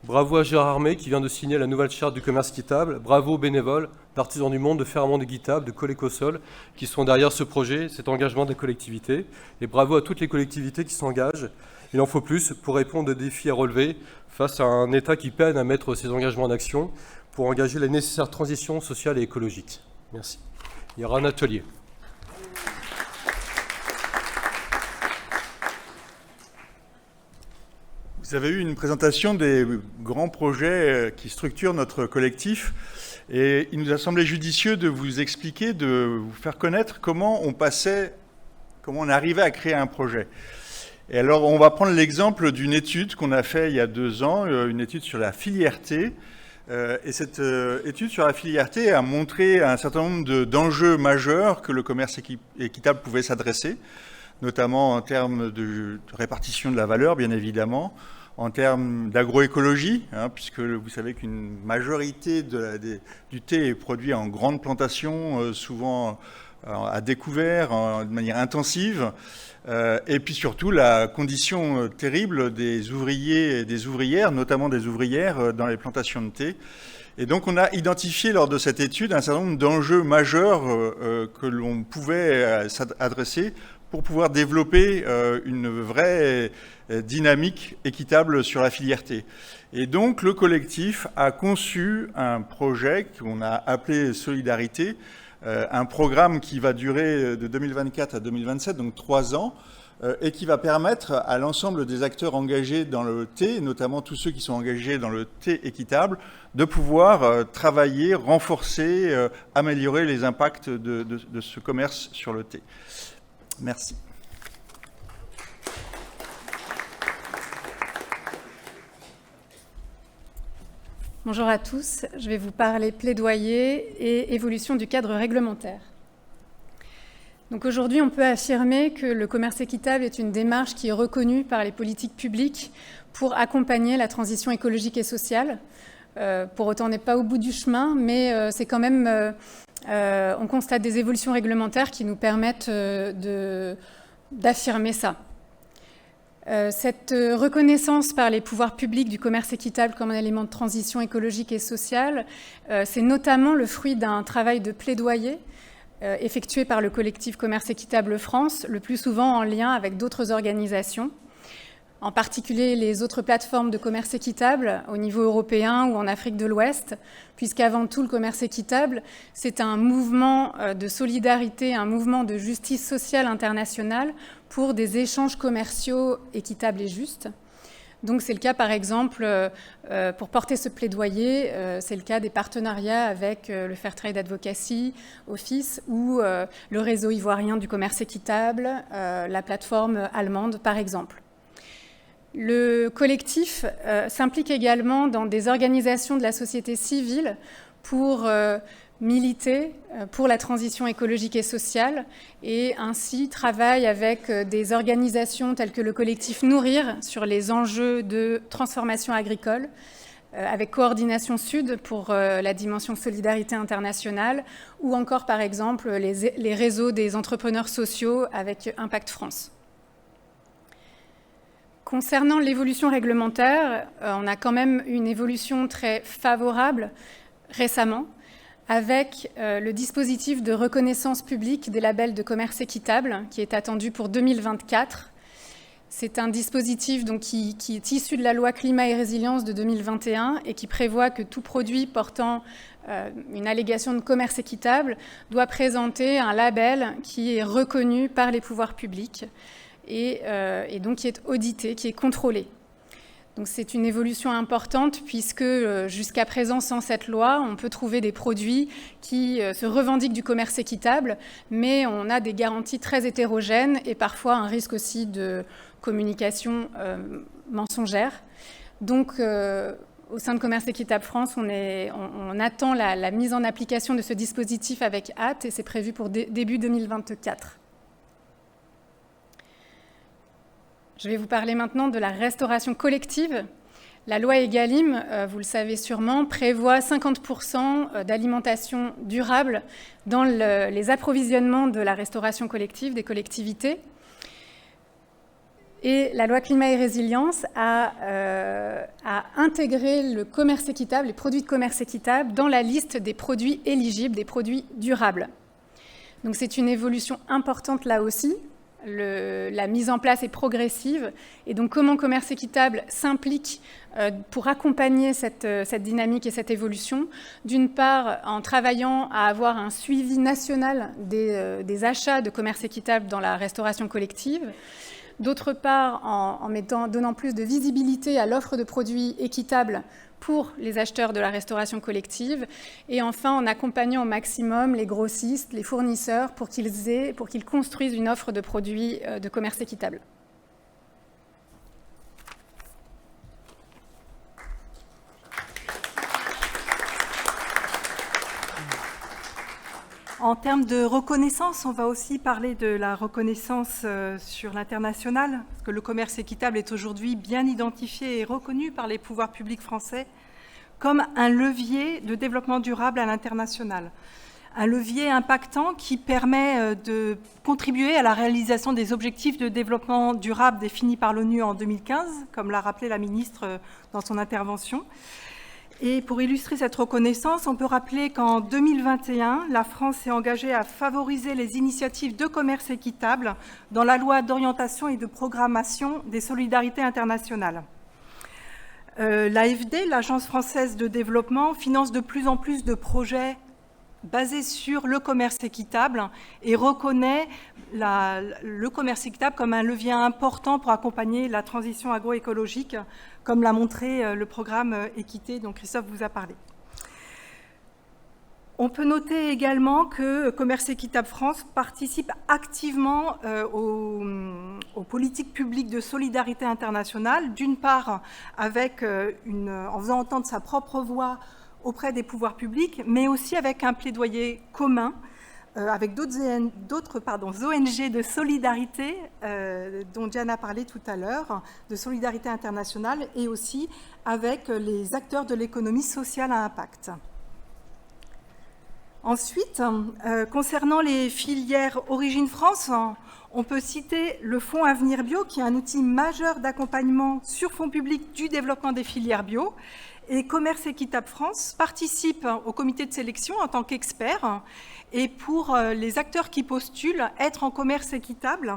Bravo à Gérard Armé qui vient de signer la nouvelle charte du commerce équitable. Bravo aux bénévoles, d'Artisans du Monde, de Ferramont équitable, de Colécosol qui sont derrière ce projet, cet engagement des collectivités. Et bravo à toutes les collectivités qui s'engagent. Il en faut plus pour répondre aux défis à relever face à un État qui peine à mettre ses engagements en action pour engager la nécessaire transition sociale et écologique. Merci. Il y aura un atelier. Vous avez eu une présentation des grands projets qui structurent notre collectif et il nous a semblé judicieux de vous expliquer, de vous faire connaître comment on arrivait à créer un projet. Et alors on va prendre l'exemple d'une étude qu'on a faite il y a 2 ans, une étude sur la filière thé. Et cette étude sur la filière thé a montré un certain nombre d'enjeux majeurs que le commerce équitable pouvait s'adresser, notamment en termes de répartition de la valeur, bien évidemment, en termes d'agroécologie, puisque vous savez qu'une majorité du thé est produit en grande plantation, souvent à découvert, de manière intensive, et puis surtout la condition terrible des ouvriers et des ouvrières, notamment des ouvrières dans les plantations de thé. Et donc on a identifié lors de cette étude un certain nombre d'enjeux majeurs que l'on pouvait adresser pour pouvoir développer une vraie dynamique équitable sur la filière thé. Et donc le collectif a conçu un projet qu'on a appelé Solidarité, un programme qui va durer de 2024 à 2027, donc 3 ans, et qui va permettre à l'ensemble des acteurs engagés dans le thé, notamment tous ceux qui sont engagés dans le thé équitable, de pouvoir travailler, renforcer, améliorer les impacts de ce commerce sur le thé. Merci. Bonjour à tous, je vais vous parler plaidoyer et évolution du cadre réglementaire. Donc aujourd'hui, on peut affirmer que le commerce équitable est une démarche qui est reconnue par les politiques publiques pour accompagner la transition écologique et sociale. Pour autant, on n'est pas au bout du chemin, mais c'est quand même on constate des évolutions réglementaires qui nous permettent d'affirmer ça. Cette reconnaissance par les pouvoirs publics du commerce équitable comme un élément de transition écologique et sociale, c'est notamment le fruit d'un travail de plaidoyer effectué par le collectif Commerce Équitable France, le plus souvent en lien avec d'autres organisations, en particulier les autres plateformes de commerce équitable au niveau européen ou en Afrique de l'Ouest, puisqu'avant tout, le commerce équitable, c'est un mouvement de solidarité, un mouvement de justice sociale internationale pour des échanges commerciaux équitables et justes. Donc c'est le cas, par exemple, pour porter ce plaidoyer, c'est le cas des partenariats avec le Fairtrade Advocacy Office ou le réseau ivoirien du commerce équitable, la plateforme allemande, par exemple. Le collectif s'implique également dans des organisations de la société civile pour militer pour la transition écologique et sociale et ainsi travaille avec des organisations telles que le collectif Nourrir sur les enjeux de transformation agricole, avec Coordination Sud pour la dimension solidarité internationale ou encore par exemple les réseaux des entrepreneurs sociaux avec Impact France. Concernant l'évolution réglementaire, on a quand même une évolution très favorable récemment avec le dispositif de reconnaissance publique des labels de commerce équitable qui est attendu pour 2024. C'est un dispositif donc, qui est issu de la loi Climat et Résilience de 2021 et qui prévoit que tout produit portant une allégation de commerce équitable doit présenter un label qui est reconnu par les pouvoirs publics et donc qui est audité, qui est contrôlé. Donc c'est une évolution importante puisque jusqu'à présent, sans cette loi, on peut trouver des produits qui se revendiquent du commerce équitable, mais on a des garanties très hétérogènes et parfois un risque aussi de communication mensongère. Donc au sein de Commerce Équitable France, on attend la mise en application de ce dispositif avec hâte et c'est prévu pour début 2024. Je vais vous parler maintenant de la restauration collective. La loi Egalim, vous le savez sûrement, prévoit 50% d'alimentation durable dans les approvisionnements de la restauration collective des collectivités. Et la loi Climat et Résilience a intégré le commerce équitable, les produits de commerce équitable, dans la liste des produits éligibles, des produits durables. Donc c'est une évolution importante là aussi. La mise en place est progressive et donc comment Commerce Équitable s'implique pour accompagner cette dynamique et cette évolution, d'une part en travaillant à avoir un suivi national des achats de commerce équitable dans la restauration collective, d'autre part en donnant plus de visibilité à l'offre de produits équitables pour les acheteurs de la restauration collective, et enfin en accompagnant au maximum les grossistes, les fournisseurs, pour qu'ils construisent une offre de produits de commerce équitable. En termes de reconnaissance, on va aussi parler de la reconnaissance sur l'international, parce que le commerce équitable est aujourd'hui bien identifié et reconnu par les pouvoirs publics français comme un levier de développement durable à l'international. Un levier impactant qui permet de contribuer à la réalisation des objectifs de développement durable définis par l'ONU en 2015, comme l'a rappelé la ministre dans son intervention. Et pour illustrer cette reconnaissance, on peut rappeler qu'en 2021, la France s'est engagée à favoriser les initiatives de commerce équitable dans la loi d'orientation et de programmation des solidarités internationales. L'AFD, l'Agence française de développement, finance de plus en plus de projets basés sur le commerce équitable et reconnaît le commerce équitable comme un levier important pour accompagner la transition agroécologique, comme l'a montré le programme Équité dont Christophe vous a parlé. On peut noter également que Commerce Équitable France participe activement aux politiques publiques de solidarité internationale, d'une part en faisant entendre sa propre voix auprès des pouvoirs publics, mais aussi avec un plaidoyer commun avec d'autres ONG de solidarité dont Diana a parlé tout à l'heure, de solidarité internationale, et aussi avec les acteurs de l'économie sociale à impact. Ensuite, concernant les filières Origine France, on peut citer le Fonds Avenir Bio, qui est un outil majeur d'accompagnement sur fonds publics du développement des filières bio. Et Commerce Équitable France participe au comité de sélection en tant qu'expert. Et pour les acteurs qui postulent, être en commerce équitable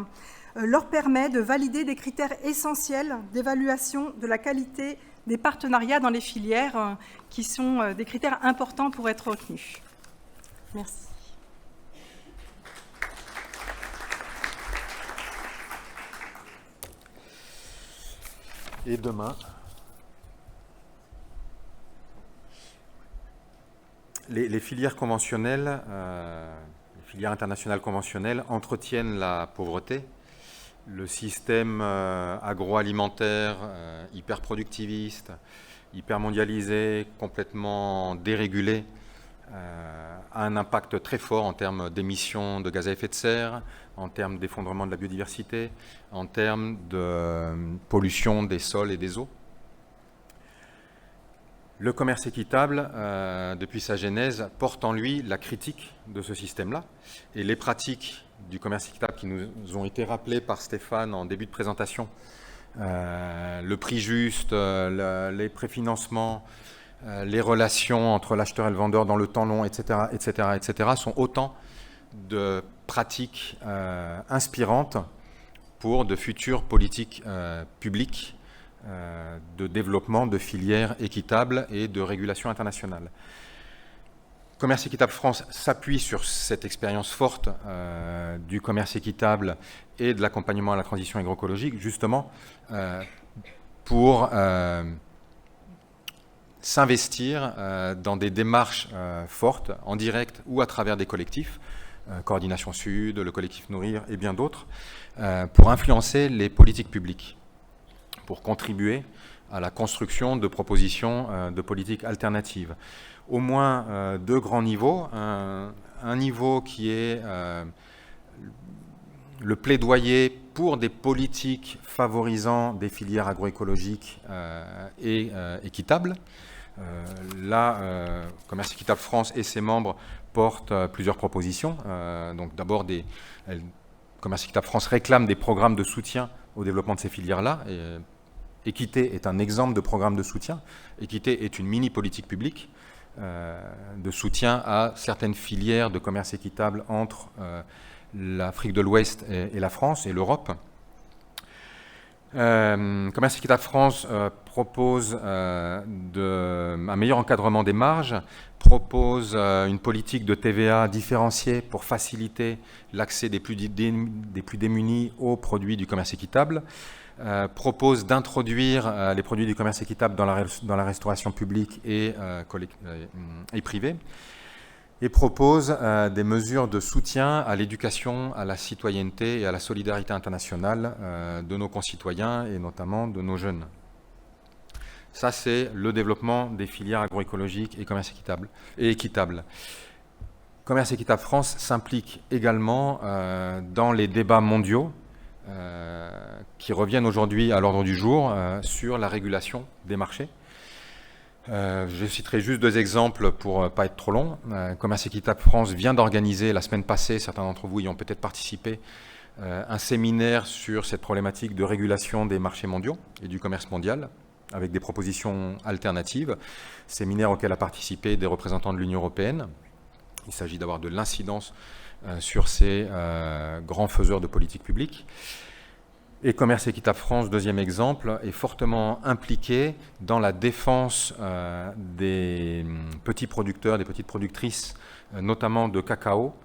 leur permet de valider des critères essentiels d'évaluation de la qualité des partenariats dans les filières, qui sont des critères importants pour être retenus. Merci. Et demain, les filières conventionnelles, les filières internationales conventionnelles entretiennent la pauvreté. Le système agroalimentaire hyper-productiviste, hyper-mondialisé, complètement dérégulé, a un impact très fort en termes d'émissions de gaz à effet de serre, en termes d'effondrement de la biodiversité, en termes de pollution des sols et des eaux. Le commerce équitable, depuis sa genèse, porte en lui la critique de ce système-là. Et les pratiques du commerce équitable qui nous ont été rappelées par Stéphane en début de présentation, le prix juste, les préfinancements, les relations entre l'acheteur et le vendeur dans le temps long, etc., etc., etc., sont autant de pratiques inspirantes pour de futures politiques publiques de développement de filières équitables et de régulation internationale. Commerce Équitable France s'appuie sur cette expérience forte du commerce équitable et de l'accompagnement à la transition agroécologique, justement pour s'investir dans des démarches fortes, en direct ou à travers des collectifs, Coordination Sud, le collectif Nourrir et bien d'autres, pour influencer les politiques publiques, pour contribuer à la construction de propositions de politiques alternatives. Au moins deux grands niveaux. Un niveau qui est le plaidoyer pour des politiques favorisant des filières agroécologiques et équitables. Là, Commerce Équitable France et ses membres portent plusieurs propositions. Donc d'abord, Commerce Équitable France réclame des programmes de soutien au développement de ces filières-là. Équité est un exemple de programme de soutien. Équité est une mini-politique publique de soutien à certaines filières de commerce équitable entre l'Afrique de l'Ouest et la France et l'Europe. Commerce Équitable France propose un meilleur encadrement des marges, propose une politique de TVA différenciée pour faciliter l'accès des plus démunis aux produits du commerce équitable, propose d'introduire les produits du commerce équitable dans la restauration publique et privée, et propose des mesures de soutien à l'éducation, à la citoyenneté et à la solidarité internationale de nos concitoyens et notamment de nos jeunes. Ça, c'est le développement des filières agroécologiques et commerce équitable. Commerce Équitable France s'implique également dans les débats mondiaux qui reviennent aujourd'hui à l'ordre du jour sur la régulation des marchés. Je citerai juste deux exemples pour ne pas être trop long. Commerce Équitable France vient d'organiser la semaine passée, certains d'entre vous y ont peut-être participé, un séminaire sur cette problématique de régulation des marchés mondiaux et du commerce mondial, avec des propositions alternatives, séminaire auquel a participé des représentants de l'Union européenne. Il s'agit d'avoir de l'incidence sur ces grands faiseurs de politique publique. Et Commerce Équitable France, deuxième exemple, est fortement impliqué dans la défense des petits producteurs, des petites productrices, notamment de cacao,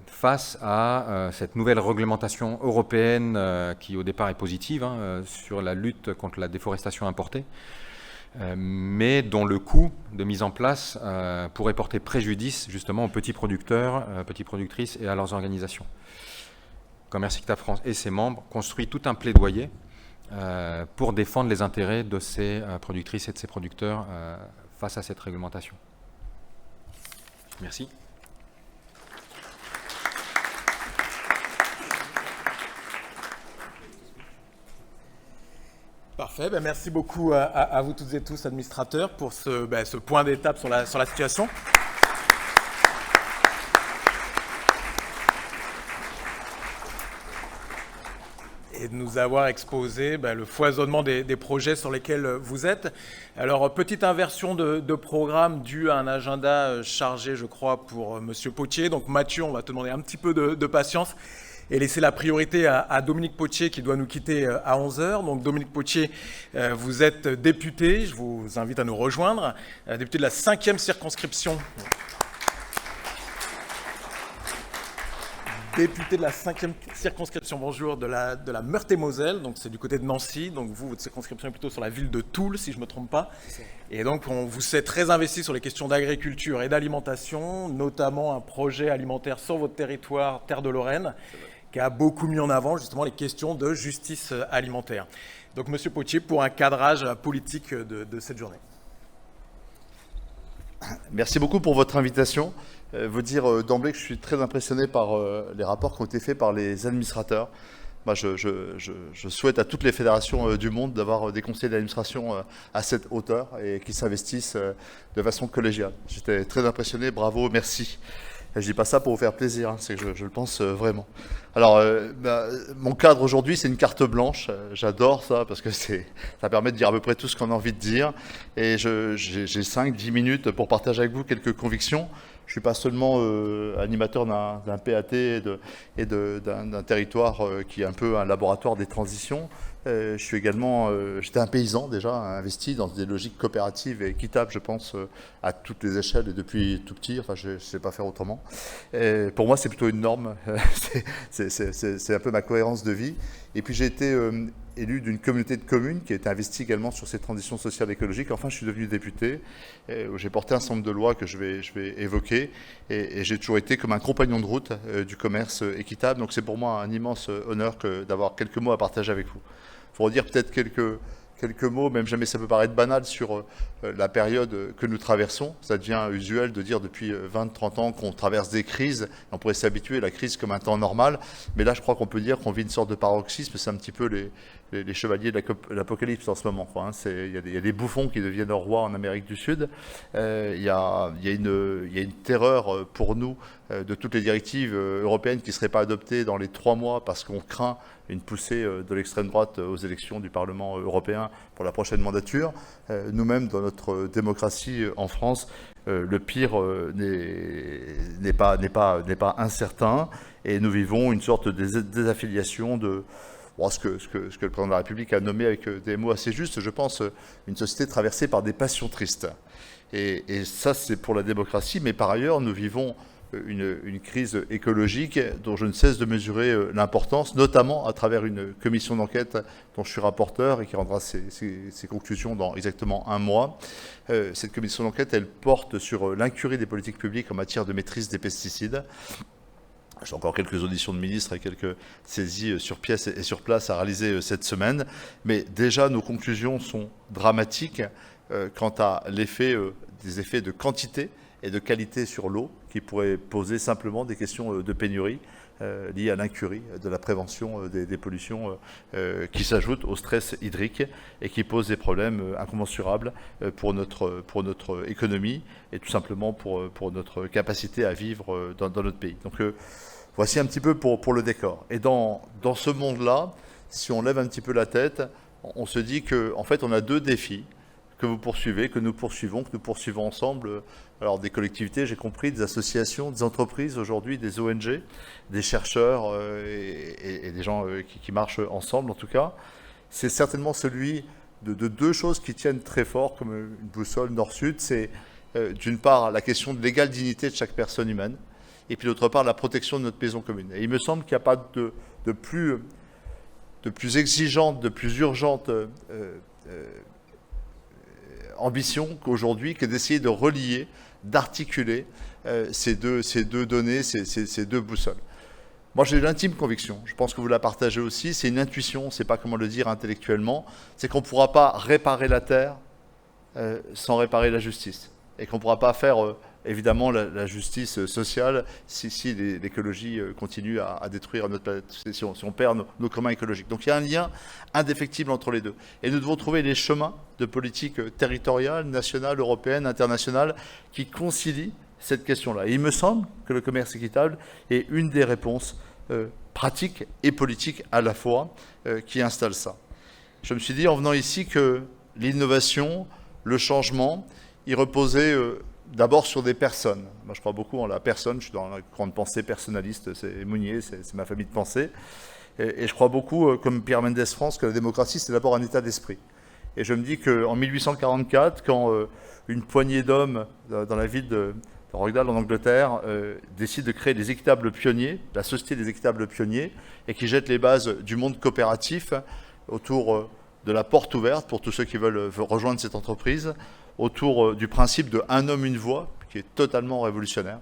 face à cette nouvelle réglementation européenne qui au départ est positive sur la lutte contre la déforestation importée, mais dont le coût de mise en place pourrait porter préjudice justement aux petits producteurs, petites productrices et à leurs organisations. Commerce Équitable France et ses membres construisent tout un plaidoyer pour défendre les intérêts de ces productrices et de ces producteurs face à cette réglementation. Merci. Parfait, merci beaucoup à vous toutes et tous, administrateurs, pour ce point d'étape sur la situation. nous avoir exposé le foisonnement des projets sur lesquels vous êtes. Alors, petite inversion de programme due à un agenda chargé, je crois, pour Monsieur Potier. Donc, Mathieu, on va te demander un petit peu de patience et laisser la priorité à Dominique Potier qui doit nous quitter à 11h. Donc, Dominique Potier, vous êtes député, je vous invite à nous rejoindre, député de la 5e circonscription. Député de la 5e circonscription, bonjour, de la Meurthe-et-Moselle, donc c'est du côté de Nancy, donc vous, votre circonscription est plutôt sur la ville de Toul, si je ne me trompe pas. Et donc, on vous sait très investi sur les questions d'agriculture et d'alimentation, notamment un projet alimentaire sur votre territoire, Terre de Lorraine, qui a beaucoup mis en avant justement les questions de justice alimentaire. Donc, Monsieur Potier, pour un cadrage politique de cette journée. Merci beaucoup pour votre invitation. Vous dire d'emblée que je suis très impressionné par les rapports qui ont été faits par les administrateurs. Moi, je souhaite à toutes les fédérations du monde d'avoir des conseillers d'administration à cette hauteur et qui s'investissent de façon collégiale. J'étais très impressionné, bravo, merci. Je ne dis pas ça pour vous faire plaisir, c'est que je le pense vraiment. Alors, mon cadre aujourd'hui, c'est une carte blanche. J'adore ça parce que ça permet de dire à peu près tout ce qu'on a envie de dire. Et j'ai 5-10 minutes pour partager avec vous quelques convictions. Je ne suis pas seulement animateur d'un PAT et d'un territoire qui est un peu un laboratoire des transitions. Je suis également, j'étais un paysan déjà, investi dans des logiques coopératives et équitables, je pense, à toutes les échelles et depuis tout petit. Enfin, je ne sais pas faire autrement. Et pour moi, c'est plutôt une norme. C'est un peu ma cohérence de vie. Et puis, j'ai été élu d'une communauté de communes qui a été investie également sur ces transitions sociales et écologiques. Enfin, je suis devenu député, où j'ai porté un certain nombre de lois que je vais évoquer. Et j'ai toujours été comme un compagnon de route du commerce équitable. Donc, c'est pour moi un immense honneur d'avoir quelques mots à partager avec vous. Il faut redire peut-être quelques mots, même jamais ça peut paraître banal, sur la période que nous traversons. Ça devient usuel de dire depuis 20-30 ans qu'on traverse des crises. On pourrait s'habituer à la crise comme un temps normal. Mais là, je crois qu'on peut dire qu'on vit une sorte de paroxysme. C'est un petit peu les chevaliers de l'apocalypse en ce moment. Il y a des bouffons qui deviennent rois en Amérique du Sud. Il y a une terreur pour nous de toutes les directives européennes qui ne seraient pas adoptées dans les 3 mois parce qu'on craint une poussée de l'extrême droite aux élections du Parlement européen pour la prochaine mandature. Nous-mêmes, dans notre démocratie en France, le pire n'est pas incertain et nous vivons une sorte de désaffiliation de ce que le président de la République a nommé avec des mots assez justes, je pense, une société traversée par des passions tristes. Et ça, c'est pour la démocratie, mais par ailleurs, nous vivons une crise écologique dont je ne cesse de mesurer l'importance, notamment à travers une commission d'enquête dont je suis rapporteur et qui rendra ses conclusions dans exactement 1 mois. Cette commission d'enquête, elle porte sur l'incurie des politiques publiques en matière de maîtrise des pesticides. J'ai encore quelques auditions de ministres et quelques saisies sur pièce et sur place à réaliser cette semaine. Mais déjà, nos conclusions sont dramatiques quant à des effets de quantité et de qualité sur l'eau qui pourraient poser simplement des questions de pénurie liées à l'incurie de la prévention des pollutions qui s'ajoutent au stress hydrique et qui posent des problèmes incommensurables pour notre économie et tout simplement pour notre capacité à vivre dans notre pays. Donc voici un petit peu pour le décor. Et dans ce monde-là, si on lève un petit peu la tête, on se dit qu'en fait on a 2 défis que vous poursuivez, que nous poursuivons ensemble. Alors des collectivités, j'ai compris, des associations, des entreprises aujourd'hui, des ONG, des chercheurs et des gens qui marchent ensemble en tout cas. C'est certainement celui de 2 choses qui tiennent très fort comme une boussole nord-sud. C'est d'une part la question de l'égale dignité de chaque personne humaine et puis d'autre part la protection de notre maison commune. Et il me semble qu'il n'y a pas de plus exigeante, de plus urgente ambition qu'aujourd'hui que d'essayer de relier, d'articuler ces deux données, ces 2 boussoles. Moi, j'ai l'intime conviction, je pense que vous la partagez aussi, c'est une intuition, on ne sait pas comment le dire intellectuellement, c'est qu'on ne pourra pas réparer la terre sans réparer la justice. Et qu'on ne pourra pas faire, évidemment, la justice sociale si l'écologie continue à détruire notre planète, si on perd nos communs écologiques. Donc il y a un lien indéfectible entre les 2. Et nous devons trouver les chemins de politique territoriale, nationale, européenne, internationale, qui concilient cette question-là. Et il me semble que le commerce équitable est une des réponses pratique et politique à la fois qui installe ça. Je me suis dit en venant ici que l'innovation, le changement, il reposait d'abord sur des personnes. Moi, je crois beaucoup en la personne, je suis dans la grande pensée personnaliste, c'est Mounier, c'est ma famille de pensée. Et je crois beaucoup, comme Pierre Mendès France, que la démocratie, c'est d'abord un état d'esprit. Et je me dis qu'en 1844, quand une poignée d'hommes dans la ville de Rochdale en Angleterre décide de créer les équitables pionniers, la Société des équitables pionniers, et qui jette les bases du monde coopératif autour de la porte ouverte pour tous ceux qui veulent rejoindre cette entreprise, autour du principe de un homme, une voix, qui est totalement révolutionnaire,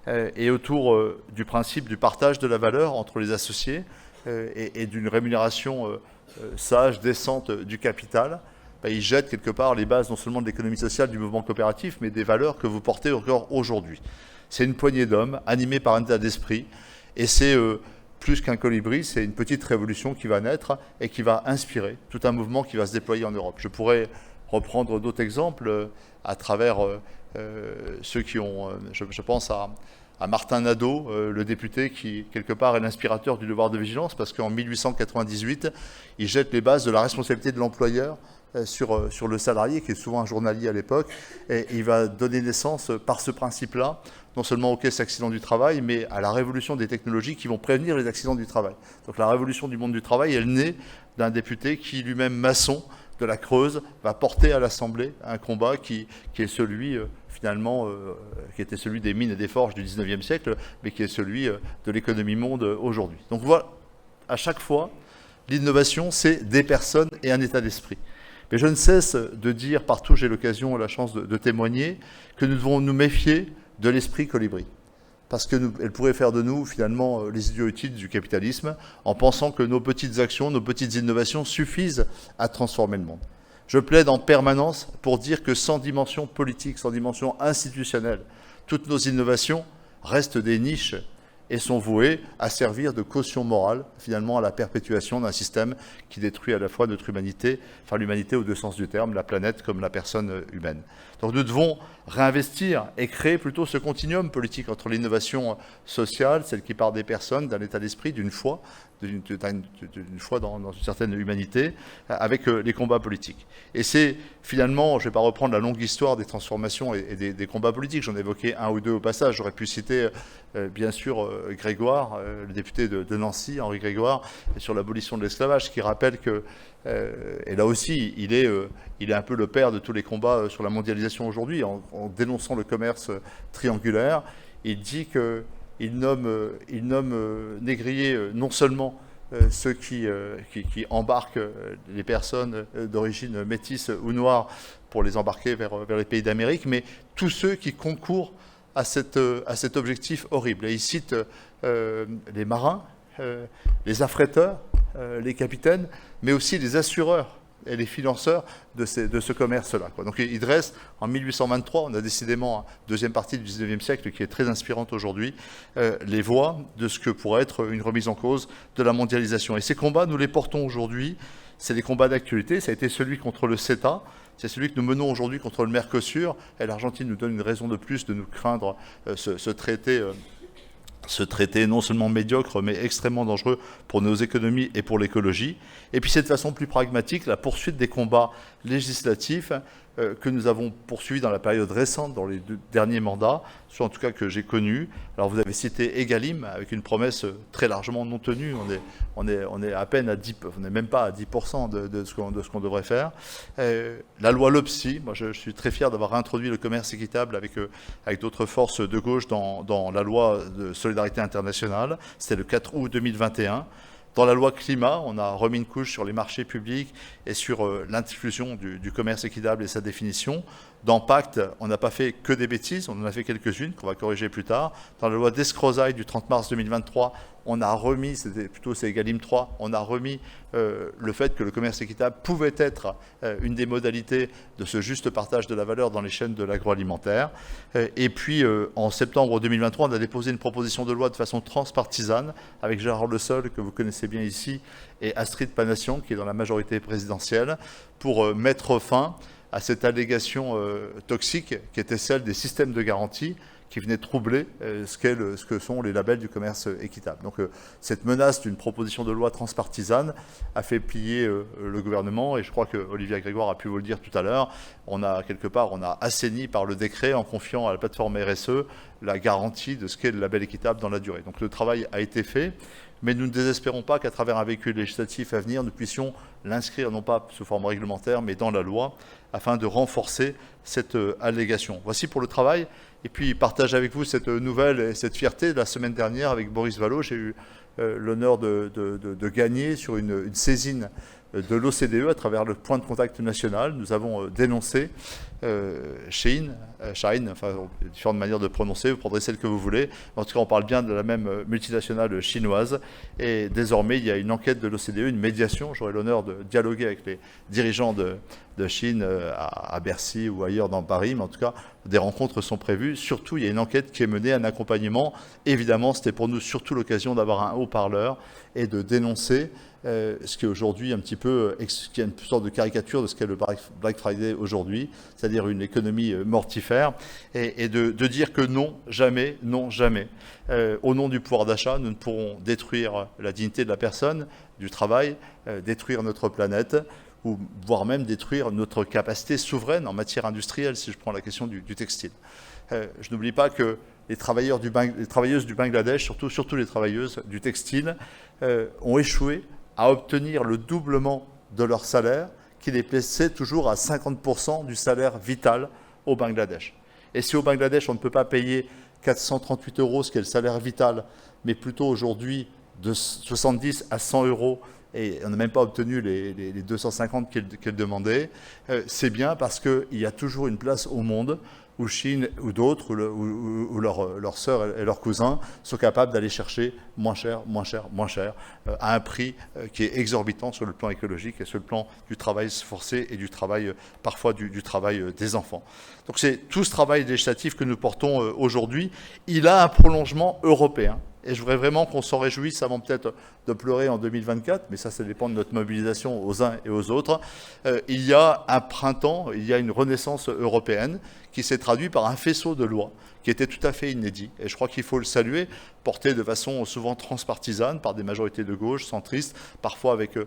et autour du principe du partage de la valeur entre les associés et d'une rémunération sage, décente du capital. Il jette quelque part les bases non seulement de l'économie sociale du mouvement coopératif, mais des valeurs que vous portez encore aujourd'hui. C'est une poignée d'hommes animés par un état d'esprit, et c'est plus qu'un colibri, c'est une petite révolution qui va naître et qui va inspirer tout un mouvement qui va se déployer en Europe. Je pourrais reprendre d'autres exemples à travers ceux qui ont, je pense à Martin Nadeau, le député qui, quelque part, est l'inspirateur du devoir de vigilance, parce qu'en 1898, il jette les bases de la responsabilité de l'employeur sur le salarié, qui est souvent un journalier à l'époque, et il va donner naissance, par ce principe-là, non seulement aux caisses accidents du travail, mais à la révolution des technologies qui vont prévenir les accidents du travail. Donc la révolution du monde du travail, elle naît d'un député qui, lui-même maçon de la Creuse, va porter à l'Assemblée un combat qui est celui, finalement, qui était celui des mines et des forges du 19e siècle, mais qui est celui de l'économie monde aujourd'hui. Donc voilà, à chaque fois, l'innovation, c'est des personnes et un état d'esprit. Mais je ne cesse de dire, partout où j'ai l'occasion et la chance de témoigner, que nous devons nous méfier de l'esprit colibri. Parce qu'elle pourrait faire de nous, finalement, les idiots utiles du capitalisme, en pensant que nos petites actions, nos petites innovations suffisent à transformer le monde. Je plaide en permanence pour dire que sans dimension politique, sans dimension institutionnelle, toutes nos innovations restent des niches et sont vouées à servir de caution morale, finalement, à la perpétuation d'un système qui détruit à la fois notre humanité, enfin l'humanité aux deux sens du terme, la planète comme la personne humaine. Donc nous devons réinvestir et créer plutôt ce continuum politique entre l'innovation sociale, celle qui part des personnes, d'un état d'esprit, d'une foi, d'une foi dans une certaine humanité, avec les combats politiques. Et c'est finalement, je ne vais pas reprendre la longue histoire des transformations et des combats politiques, j'en ai évoqué un ou deux au passage, j'aurais pu citer bien sûr Grégoire, le député de Nancy, Henri Grégoire, sur l'abolition de l'esclavage, qui rappelle que, et là aussi, il est un peu le père de tous les combats sur la mondialisation aujourd'hui, en dénonçant le commerce triangulaire. Il dit qu'il nomme négriers non seulement ceux qui embarquent les personnes d'origine métisse ou noire pour les embarquer vers les pays d'Amérique, mais tous ceux qui concourent à cet objectif horrible. Et il cite les marins, les affréteurs, les capitaines, mais aussi les assureurs et les financeurs de ce commerce-là. Donc il dresse, en 1823, on a décidément une deuxième partie du 19e siècle qui est très inspirante aujourd'hui, les voies de ce que pourrait être une remise en cause de la mondialisation. Et ces combats, nous les portons aujourd'hui, c'est des combats d'actualité, ça a été celui contre le CETA, c'est celui que nous menons aujourd'hui contre le Mercosur, et l'Argentine nous donne une raison de plus de nous craindre ce traité non seulement médiocre, mais extrêmement dangereux pour nos économies et pour l'écologie. Et puis c'est de façon plus pragmatique la poursuite des combats législatifs que nous avons poursuivis dans la période récente, dans les deux derniers mandats, soit en tout cas que j'ai connus. Alors vous avez cité Egalim, avec une promesse très largement non tenue. On est à peine à 10%, on n'est même pas à 10% de ce qu'on devrait faire. La loi LOPSI, moi je suis très fier d'avoir introduit le commerce équitable avec d'autres forces de gauche dans la loi de solidarité internationale. C'était le 4 août 2021. Dans la loi climat, on a remis une couche sur les marchés publics et sur l'inclusion du commerce équitable et sa définition. Dans Pacte, on n'a pas fait que des bêtises, on en a fait quelques-unes qu'on va corriger plus tard. Dans la loi d'escrozaille du 30 mars 2023, on a remis, c'est Egalim 3, on a remis le fait que le commerce équitable pouvait être une des modalités de ce juste partage de la valeur dans les chaînes de l'agroalimentaire. Et puis, en septembre 2023, on a déposé une proposition de loi de façon transpartisane avec Gérard Le Seul, que vous connaissez bien ici, et Astrid Panassian, qui est dans la majorité présidentielle, pour mettre fin à cette allégation toxique qui était celle des systèmes de garantie qui venait troubler ce que sont les labels du commerce équitable. Donc cette menace d'une proposition de loi transpartisane a fait plier le gouvernement, et je crois que Olivier Grégoire a pu vous le dire tout à l'heure, on a assaini par le décret en confiant à la plateforme RSE la garantie de ce qu'est le label équitable dans la durée. Donc le travail a été fait, mais nous ne désespérons pas qu'à travers un véhicule législatif à venir, nous puissions l'inscrire non pas sous forme réglementaire, mais dans la loi, afin de renforcer cette allégation. Voici pour le travail. Et puis, partage avec vous cette nouvelle et cette fierté. La semaine dernière, avec Boris Vallaud, j'ai eu l'honneur de gagner sur une saisine de l'OCDE à travers le point de contact national. Nous avons dénoncé Shein, enfin différentes manières de prononcer, vous prendrez celle que vous voulez. En tout cas, on parle bien de la même multinationale chinoise. Et désormais, il y a une enquête de l'OCDE, une médiation. J'aurai l'honneur de dialoguer avec les dirigeants de Chine à Bercy ou ailleurs dans Paris, mais en tout cas, des rencontres sont prévues. Surtout, il y a une enquête qui est menée, un accompagnement. Évidemment, c'était pour nous surtout l'occasion d'avoir un haut-parleur et de dénoncer ce qui est aujourd'hui un petit peu, qui est une sorte de caricature de ce qu'est le Black Friday aujourd'hui, c'est-à-dire une économie mortifère, et de dire que non, jamais, au nom du pouvoir d'achat, nous ne pourrons détruire la dignité de la personne, du travail, détruire notre planète, ou voire même détruire notre capacité souveraine en matière industrielle, si je prends la question du textile. Je n'oublie pas que les travailleuses du Bangladesh, surtout les travailleuses du textile, ont échoué à obtenir le doublement de leur salaire, qui les plaçait toujours à 50% du salaire vital au Bangladesh. Et si au Bangladesh, on ne peut pas payer 438 €, ce qui est le salaire vital, mais plutôt aujourd'hui de 70 à 100 €, et on n'a même pas obtenu les 250 qu'elle demandait, c'est bien parce qu'il y a toujours une place au monde où Chine ou d'autres, ou leurs sœurs et leurs cousins sont capables d'aller chercher moins cher, à un prix qui est exorbitant sur le plan écologique et sur le plan du travail forcé et du travail, parfois du travail des enfants. Donc c'est tout ce travail législatif que nous portons aujourd'hui. Il a un prolongement européen. Et je voudrais vraiment qu'on s'en réjouisse avant peut-être de pleurer en 2024, mais ça dépend de notre mobilisation aux uns et aux autres. Il y a un printemps, il y a une renaissance européenne qui s'est traduite par un faisceau de lois qui était tout à fait inédit. Et je crois qu'il faut le saluer, porté de façon souvent transpartisane par des majorités de gauche, centristes, parfois avec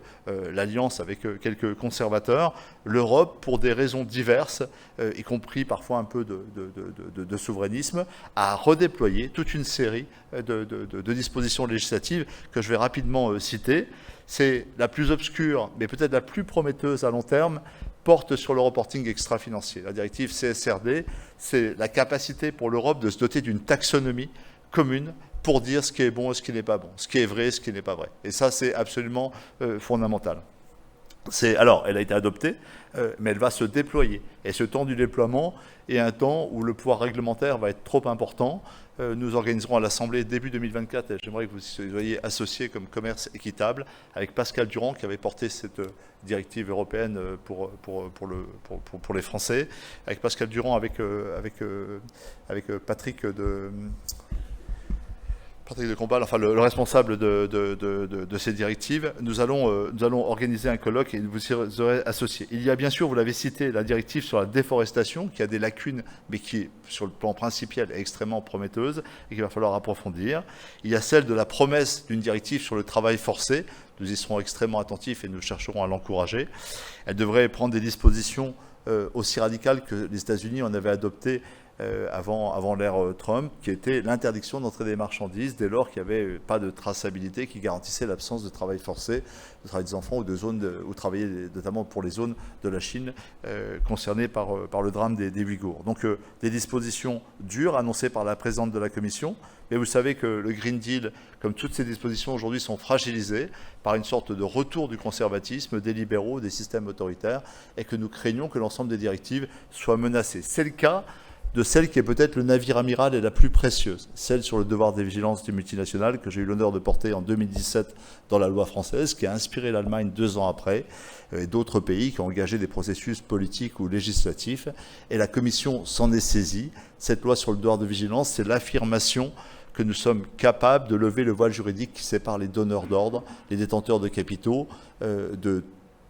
l'alliance avec quelques conservateurs. L'Europe, pour des raisons diverses, y compris parfois un peu de souverainisme, a redéployé toute une série de dispositions législatives que je vais rapidement citer. C'est la plus obscure, mais peut-être la plus prometteuse à long terme, porte sur le reporting extra-financier. La directive CSRD, c'est la capacité pour l'Europe de se doter d'une taxonomie commune pour dire ce qui est bon et ce qui n'est pas bon, ce qui est vrai et ce qui n'est pas vrai. Et ça, c'est absolument fondamental. Alors, elle a été adoptée, mais elle va se déployer. Et ce temps du déploiement est un temps où le pouvoir réglementaire va être trop important. Nous organiserons à l'Assemblée début 2024, et j'aimerais que vous soyez associés comme commerce équitable, avec Pascal Durand, qui avait porté cette directive européenne pour les Français, avec Pascal Durand, avec Patrick de Combal, enfin le responsable de ces directives. Nous allons organiser un colloque et vous y serez associés. Il y a bien sûr, vous l'avez cité, la directive sur la déforestation, qui a des lacunes, mais qui, sur le plan principiel, est extrêmement prometteuse et qu'il va falloir approfondir. Il y a celle de la promesse d'une directive sur le travail forcé. Nous y serons extrêmement attentifs et nous chercherons à l'encourager. Elle devrait prendre des dispositions aussi radicales que les États-Unis en avaient adopté avant l'ère Trump, qui était l'interdiction d'entrer des marchandises dès lors qu'il n'y avait pas de traçabilité qui garantissait l'absence de travail forcé, de travail des enfants ou de zones où travailler, notamment pour les zones de la Chine concernées par le drame des Ouïghours. Donc des dispositions dures annoncées par la présidente de la Commission, mais vous savez que le Green Deal, comme toutes ces dispositions aujourd'hui, sont fragilisées par une sorte de retour du conservatisme, des libéraux, des systèmes autoritaires, et que nous craignons que l'ensemble des directives soient menacées. C'est le cas de celle qui est peut-être le navire amiral et la plus précieuse, celle sur le devoir de vigilance des multinationales que j'ai eu l'honneur de porter en 2017 dans la loi française, qui a inspiré l'Allemagne 2 ans après, et d'autres pays qui ont engagé des processus politiques ou législatifs. Et la Commission s'en est saisie. Cette loi sur le devoir de vigilance, c'est l'affirmation que nous sommes capables de lever le voile juridique qui sépare les donneurs d'ordre, les détenteurs de capitaux, de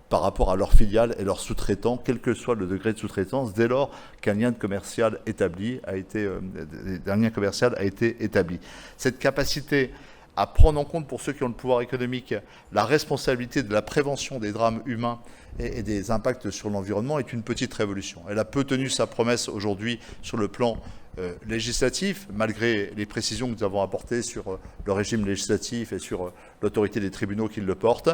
par rapport à leurs filiales et leurs sous-traitants, quel que soit le degré de sous-traitance, dès lors qu'un lien commercial a été établi. Cette capacité à prendre en compte, pour ceux qui ont le pouvoir économique, la responsabilité de la prévention des drames humains et des impacts sur l'environnement est une petite révolution. Elle a peu tenu sa promesse aujourd'hui sur le plan législatif, malgré les précisions que nous avons apportées sur le régime législatif et sur l'autorité des tribunaux qui le portent.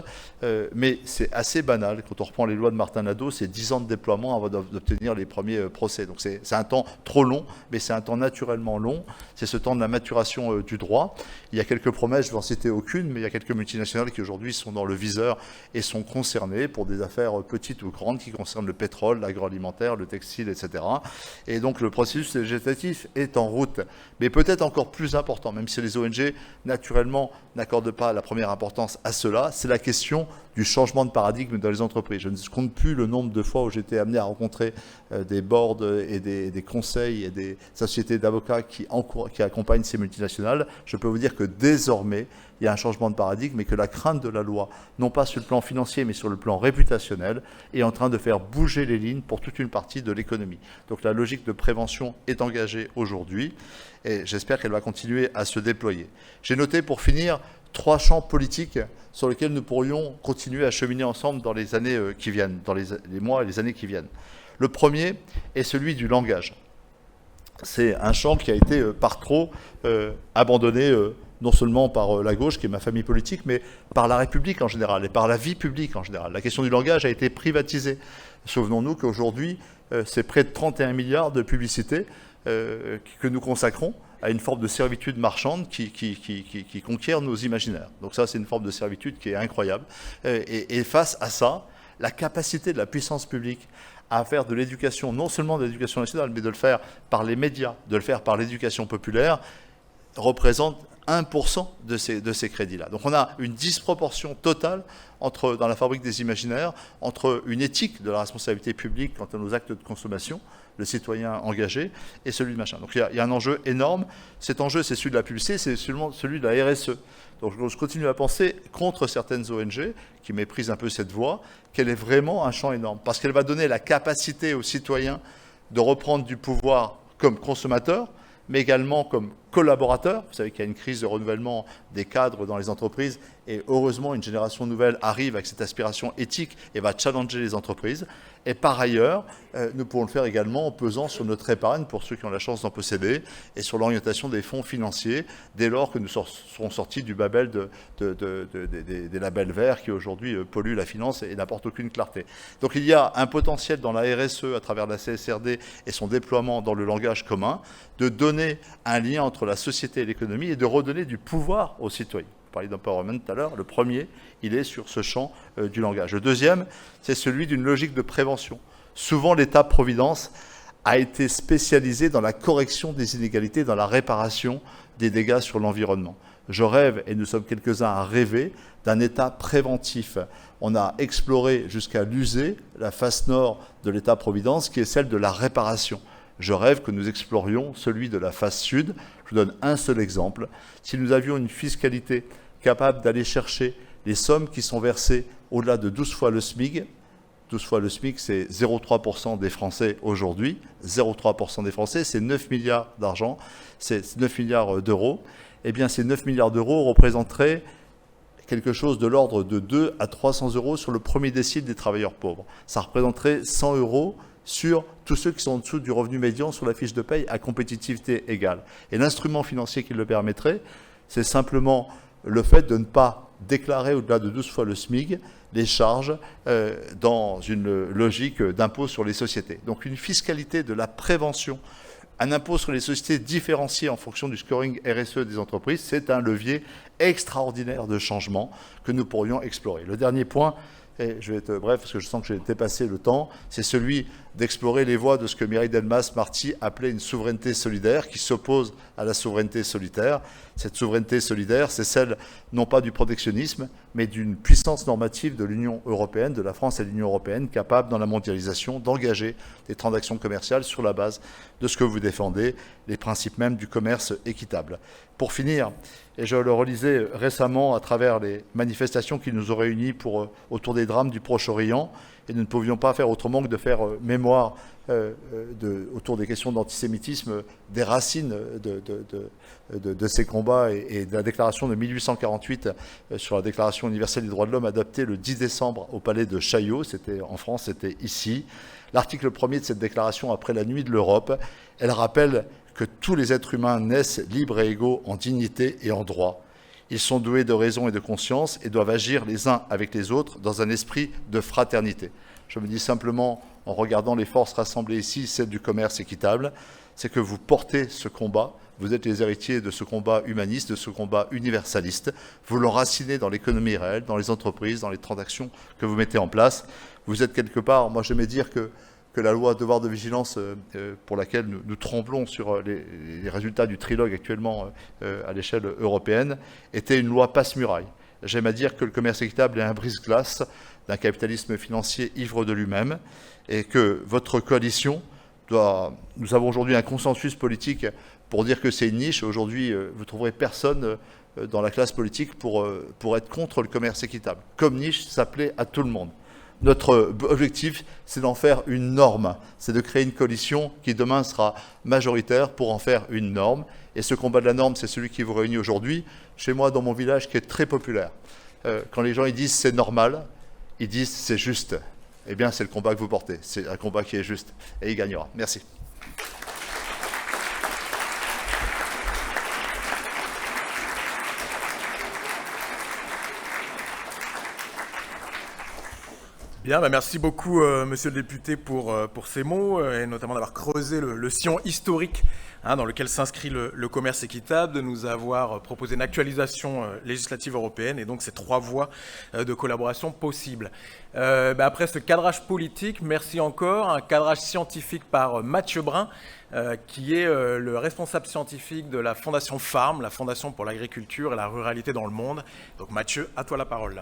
Mais c'est assez banal. Quand on reprend les lois de Martin Nadeau, c'est 10 ans de déploiement avant d'obtenir les premiers procès. Donc c'est un temps trop long, mais c'est un temps naturellement long. C'est ce temps de la maturation du droit. Il y a quelques promesses, je ne vais en citer aucune, mais il y a quelques multinationales qui aujourd'hui sont dans le viseur et sont concernées pour des affaires petites ou grandes qui concernent le pétrole, l'agroalimentaire, le textile, etc. Et donc le processus législatif est en route, mais peut-être encore plus important, même si les ONG, naturellement, n'accordent pas la première importance à cela, c'est la question du changement de paradigme dans les entreprises. Je ne compte plus le nombre de fois où j'ai été amené à rencontrer des boards et des conseils et des sociétés d'avocats qui accompagnent ces multinationales. Je peux vous dire que désormais, il y a un changement de paradigme et que la crainte de la loi, non pas sur le plan financier, mais sur le plan réputationnel, est en train de faire bouger les lignes pour toute une partie de l'économie. Donc la logique de prévention est engagée aujourd'hui et j'espère qu'elle va continuer à se déployer. J'ai noté, pour finir, 3 champs politiques sur lesquels nous pourrions continuer à cheminer ensemble dans les années qui viennent, dans les mois et les années qui viennent. Le premier est celui du langage. C'est un champ qui a été par trop abandonné, non seulement par la gauche, qui est ma famille politique, mais par la République en général et par la vie publique en général. La question du langage a été privatisée. Souvenons-nous qu'aujourd'hui, c'est près de 31 milliards de publicités que nous consacrons à une forme de servitude marchande qui conquiert nos imaginaires. Donc ça, c'est une forme de servitude qui est incroyable. Et face à ça, la capacité de la puissance publique à faire de l'éducation, non seulement de l'éducation nationale, mais de le faire par les médias, de le faire par l'éducation populaire, représente 1% de ces crédits-là. Donc on a une disproportion totale dans la fabrique des imaginaires entre une éthique de la responsabilité publique quant à nos actes de consommation, le citoyen engagé, et celui de machin. Donc il y a un enjeu énorme. Cet enjeu, c'est celui de la publicité, c'est celui de la RSE. Donc je continue à penser, contre certaines ONG qui méprisent un peu cette voie, qu'elle est vraiment un champ énorme, parce qu'elle va donner la capacité aux citoyens de reprendre du pouvoir comme consommateurs, mais également comme collaborateurs. Vous savez qu'il y a une crise de renouvellement des cadres dans les entreprises, et heureusement, une génération nouvelle arrive avec cette aspiration éthique et va challenger les entreprises. Et par ailleurs, nous pourrons le faire également en pesant sur notre épargne, pour ceux qui ont la chance d'en posséder, et sur l'orientation des fonds financiers, dès lors que nous serons sortis du babel des labels verts qui aujourd'hui polluent la finance et n'apportent aucune clarté. Donc il y a un potentiel dans la RSE à travers la CSRD et son déploiement dans le langage commun, de donner un lien entre la société et l'économie et de redonner du pouvoir aux citoyens. Vous parliez d'empowerment tout à l'heure. Le premier, il est sur ce champ du langage. Le deuxième, c'est celui d'une logique de prévention. Souvent, l'État-providence a été spécialisé dans la correction des inégalités, dans la réparation des dégâts sur l'environnement. Je rêve, et nous sommes quelques-uns à rêver, d'un État préventif. On a exploré jusqu'à l'USée la face nord de l'État-providence, qui est celle de la réparation. Je rêve que nous explorions celui de la face sud. Je vous donne un seul exemple. Si nous avions une fiscalité capable d'aller chercher les sommes qui sont versées au-delà de 12 fois le SMIC, 12 fois le SMIC, c'est 0,3% des Français aujourd'hui. 0,3% des Français, c'est 9 milliards d'argent, c'est 9 milliards d'euros. Eh bien, ces 9 milliards d'euros représenteraient quelque chose de l'ordre de 2 à 300 euros sur le premier décile des travailleurs pauvres. Ça représenterait 100 euros sur tous ceux qui sont en dessous du revenu médian sur la fiche de paye à compétitivité égale. Et l'instrument financier qui le permettrait, c'est simplement le fait de ne pas déclarer au-delà de 12 fois le SMIC les charges dans une logique d'impôt sur les sociétés. Donc une fiscalité de la prévention, un impôt sur les sociétés différencié en fonction du scoring RSE des entreprises, c'est un levier extraordinaire de changement que nous pourrions explorer. Le dernier point, et je vais être bref parce que je sens que j'ai dépassé le temps, c'est celui d'explorer les voies de ce que Mireille Delmas-Marty appelait une souveraineté solidaire qui s'oppose à la souveraineté solitaire. Cette souveraineté solidaire, c'est celle non pas du protectionnisme, mais d'une puissance normative de l'Union européenne, de la France et de l'Union européenne, capable dans la mondialisation d'engager des transactions commerciales sur la base de ce que vous défendez, les principes même du commerce équitable. Pour finir, et je le relisais récemment à travers les manifestations qui nous ont réunis autour des drames du Proche-Orient, et nous ne pouvions pas faire autrement que de faire mémoire autour des questions d'antisémitisme, des racines de ces combats et de la déclaration de 1848 sur la Déclaration universelle des droits de l'homme adoptée le 10 décembre au palais de Chaillot, c'était en France, c'était ici. L'article 1er de cette déclaration, après la nuit de l'Europe, elle rappelle que tous les êtres humains naissent libres et égaux en dignité et en droit. Ils sont doués de raison et de conscience et doivent agir les uns avec les autres dans un esprit de fraternité. Je me dis simplement, en regardant les forces rassemblées ici, celles du commerce équitable, c'est que vous portez ce combat, vous êtes les héritiers de ce combat humaniste, de ce combat universaliste, vous l'enracinez dans l'économie réelle, dans les entreprises, dans les transactions que vous mettez en place. Vous êtes quelque part, moi j'aimais dire que la loi devoir de vigilance pour laquelle nous tremblons sur les résultats du trilogue actuellement à l'échelle européenne était une loi passe-muraille. J'aime à dire que le commerce équitable est un brise-glace d'un capitalisme financier ivre de lui-même et que votre coalition nous avons aujourd'hui un consensus politique pour dire que c'est une niche. Aujourd'hui, vous ne trouverez personne dans la classe politique pour être contre le commerce équitable. Comme niche, ça plaît à tout le monde. Notre objectif, c'est d'en faire une norme, c'est de créer une coalition qui demain sera majoritaire pour en faire une norme. Et ce combat de la norme, c'est celui qui vous réunit aujourd'hui, chez moi, dans mon village, qui est très populaire. Quand les gens ils disent c'est normal, ils disent c'est juste. Eh bien, c'est le combat que vous portez, c'est un combat qui est juste, et il gagnera. Merci. Bien, merci beaucoup, monsieur le député, pour ces mots, et notamment d'avoir creusé le sillon historique dans lequel s'inscrit le commerce équitable, de nous avoir proposé une actualisation législative européenne, et donc ces 3 voies de collaboration possibles. Après ce cadrage politique, merci encore, un cadrage scientifique par Mathieu Brun, qui est le responsable scientifique de la Fondation Farm, la Fondation pour l'agriculture et la ruralité dans le monde. Donc Mathieu, à toi la parole.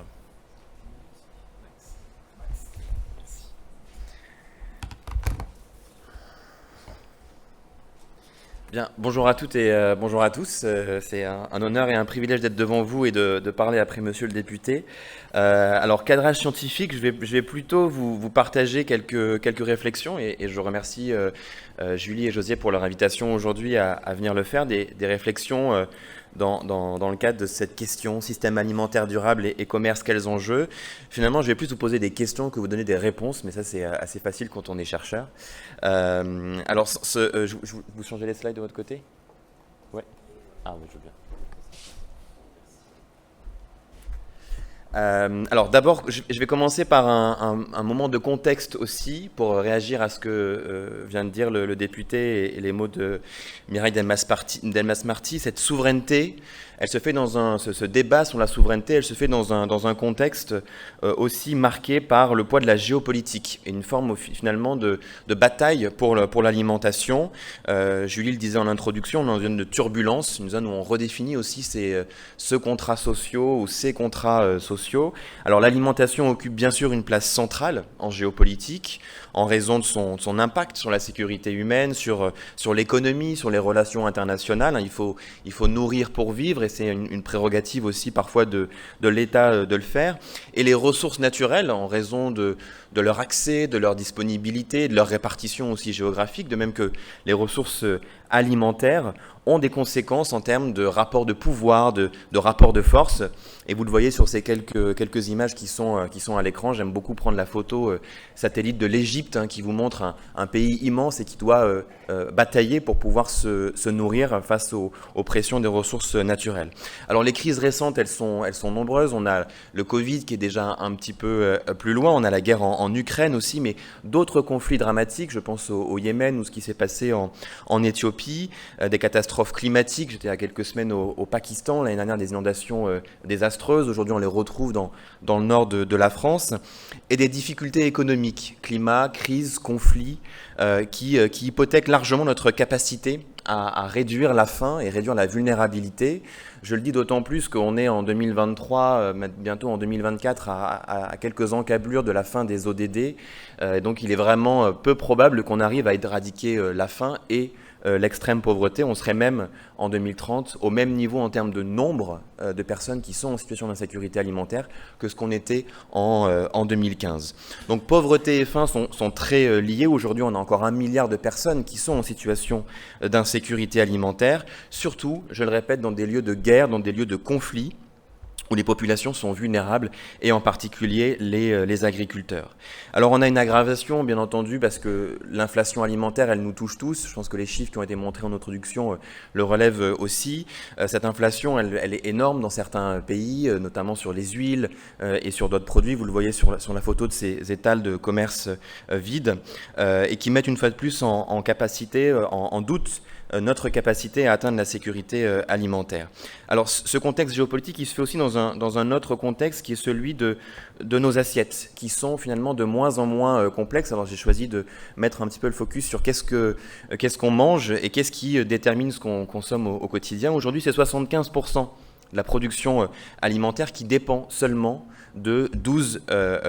Bien, bonjour à toutes et bonjour à tous. C'est un honneur et un privilège d'être devant vous et de parler après monsieur le député. Alors, cadrage scientifique, je vais plutôt vous partager quelques réflexions et je remercie Julie et Josier pour leur invitation aujourd'hui à venir le faire, des réflexions dans le cadre de cette question système alimentaire durable et commerce, quels enjeux. Finalement, je vais plus vous poser des questions que vous donner des réponses, mais ça c'est assez facile quand on est chercheur. Alors, vous changez les slides de votre côté? Ouais. Ah oui, je veux bien. Alors d'abord, je vais commencer par un moment de contexte aussi pour réagir à ce que vient de dire le député et les mots de Mireille Delmas-Marty. Cette souveraineté, elle se fait dans ce débat sur la souveraineté, elle se fait dans un contexte aussi marqué par le poids de la géopolitique et une forme finalement de bataille pour l'alimentation. Julie le disait en introduction, on est dans une zone de turbulence, une zone où on redéfinit aussi ce contrat sociaux ou ces contrats sociaux. Alors l'alimentation occupe bien sûr une place centrale en géopolitique en raison de son impact sur la sécurité humaine, sur l'économie, sur les relations internationales. Il faut nourrir pour vivre et c'est une prérogative aussi parfois de l'État de le faire. Et les ressources naturelles en raison de leur accès, de leur disponibilité, de leur répartition aussi géographique, de même que les ressources alimentaires ont des conséquences en termes de rapport de pouvoir, de rapport de force. Et vous le voyez sur ces quelques images qui sont à l'écran. J'aime beaucoup prendre la photo satellite de l'Égypte qui vous montre un pays immense et qui doit batailler pour pouvoir se nourrir face aux pressions des ressources naturelles. Alors les crises récentes, elles sont nombreuses. On a le Covid qui est déjà un petit peu plus loin. On a la guerre en Ukraine aussi, mais d'autres conflits dramatiques. Je pense au Yémen ou ce qui s'est passé en Éthiopie, des catastrophes climatiques. J'étais il y a quelques semaines au Pakistan, l'année dernière des inondations désastreuses. Aujourd'hui, on les retrouve dans le nord de la France. Et des difficultés économiques, climat, crises, conflits, qui hypothèquent largement notre capacité à réduire la faim et réduire la vulnérabilité. Je le dis d'autant plus qu'on est en 2023, bientôt en 2024, à quelques encablures de la fin des ODD. Donc il est vraiment peu probable qu'on arrive à éradiquer la faim et l'extrême pauvreté. On serait même en 2030 au même niveau en termes de nombre de personnes qui sont en situation d'insécurité alimentaire que ce qu'on était en 2015. Donc pauvreté et faim sont très liés. Aujourd'hui, on a encore 1 milliard de personnes qui sont en situation d'insécurité alimentaire, surtout, je le répète, dans des lieux de guerre, dans des lieux de conflit, où les populations sont vulnérables, et en particulier les agriculteurs. Alors on a une aggravation, bien entendu, parce que l'inflation alimentaire, elle nous touche tous. Je pense que les chiffres qui ont été montrés en introduction le relèvent aussi. Cette inflation, elle est énorme dans certains pays, notamment sur les huiles et sur d'autres produits. Vous le voyez sur la photo de ces étals de commerce vides, et qui mettent une fois de plus en capacité, en doute, notre capacité à atteindre la sécurité alimentaire. Alors ce contexte géopolitique, il se fait aussi dans un autre contexte qui est celui de nos assiettes, qui sont finalement de moins en moins complexes. Alors j'ai choisi de mettre un petit peu le focus sur qu'est-ce qu'on mange et qu'est-ce qui détermine ce qu'on consomme au quotidien. Aujourd'hui, c'est 75% de la production alimentaire qui dépend seulement de 12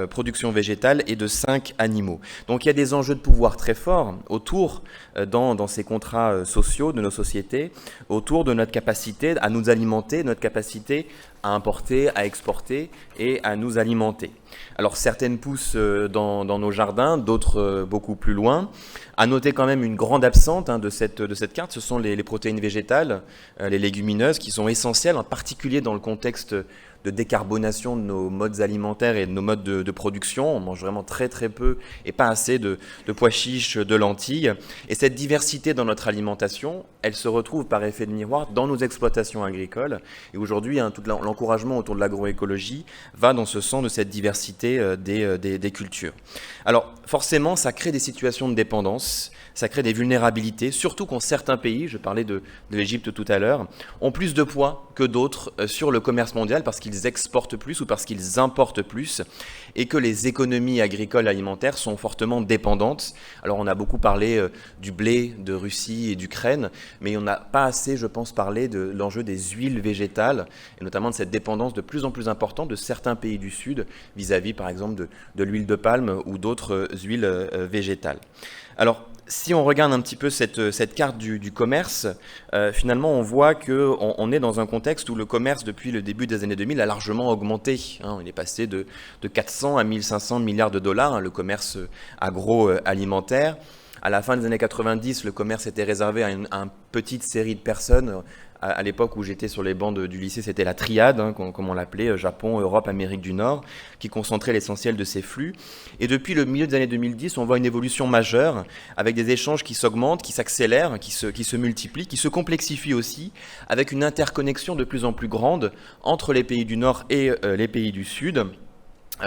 productions végétales et de 5 animaux. Donc il y a des enjeux de pouvoir très forts autour, dans ces contrats sociaux de nos sociétés, autour de notre capacité à nous alimenter, notre capacité à importer, à exporter et à nous alimenter. Alors certaines poussent dans nos jardins, d'autres beaucoup plus loin. À noter quand même une grande absente de cette carte, ce sont les protéines végétales, les légumineuses, qui sont essentielles, en particulier dans le contexte de décarbonation de nos modes alimentaires et de nos modes de production. On mange vraiment très très peu et pas assez de pois chiches, de lentilles. Et cette diversité dans notre alimentation, elle se retrouve par effet de miroir dans nos exploitations agricoles. Et aujourd'hui, tout l'encouragement autour de l'agroécologie va dans ce sens de cette diversité des cultures. Alors forcément, ça crée des situations de dépendance, ça crée des vulnérabilités, surtout quand certains pays, je parlais de l'Égypte tout à l'heure, ont plus de poids que d'autres sur le commerce mondial parce qu'ils exportent plus ou parce qu'ils importent plus, et que les économies agricoles alimentaires sont fortement dépendantes. Alors on a beaucoup parlé du blé de Russie et d'Ukraine, mais on n'a pas assez, je pense, parlé de l'enjeu des huiles végétales, et notamment de cette dépendance de plus en plus importante de certains pays du Sud vis-à-vis, par exemple, de l'huile de palme ou d'autres huiles végétales. Alors, si on regarde un petit peu cette carte du commerce, finalement, on voit qu'on est dans un contexte où le commerce, depuis le début des années 2000, a largement augmenté. Il est passé de 400 à 1500 milliards de dollars, le commerce agroalimentaire. À la fin des années 90, le commerce était réservé à une petite série de personnes. À l'époque où j'étais sur les bancs du lycée, c'était la triade, comme on l'appelait, Japon, Europe, Amérique du Nord, qui concentrait l'essentiel de ces flux. Et depuis le milieu des années 2010, on voit une évolution majeure, avec des échanges qui s'augmentent, qui s'accélèrent, qui se multiplient, qui se complexifient aussi, avec une interconnexion de plus en plus grande entre les pays du Nord et les pays du Sud.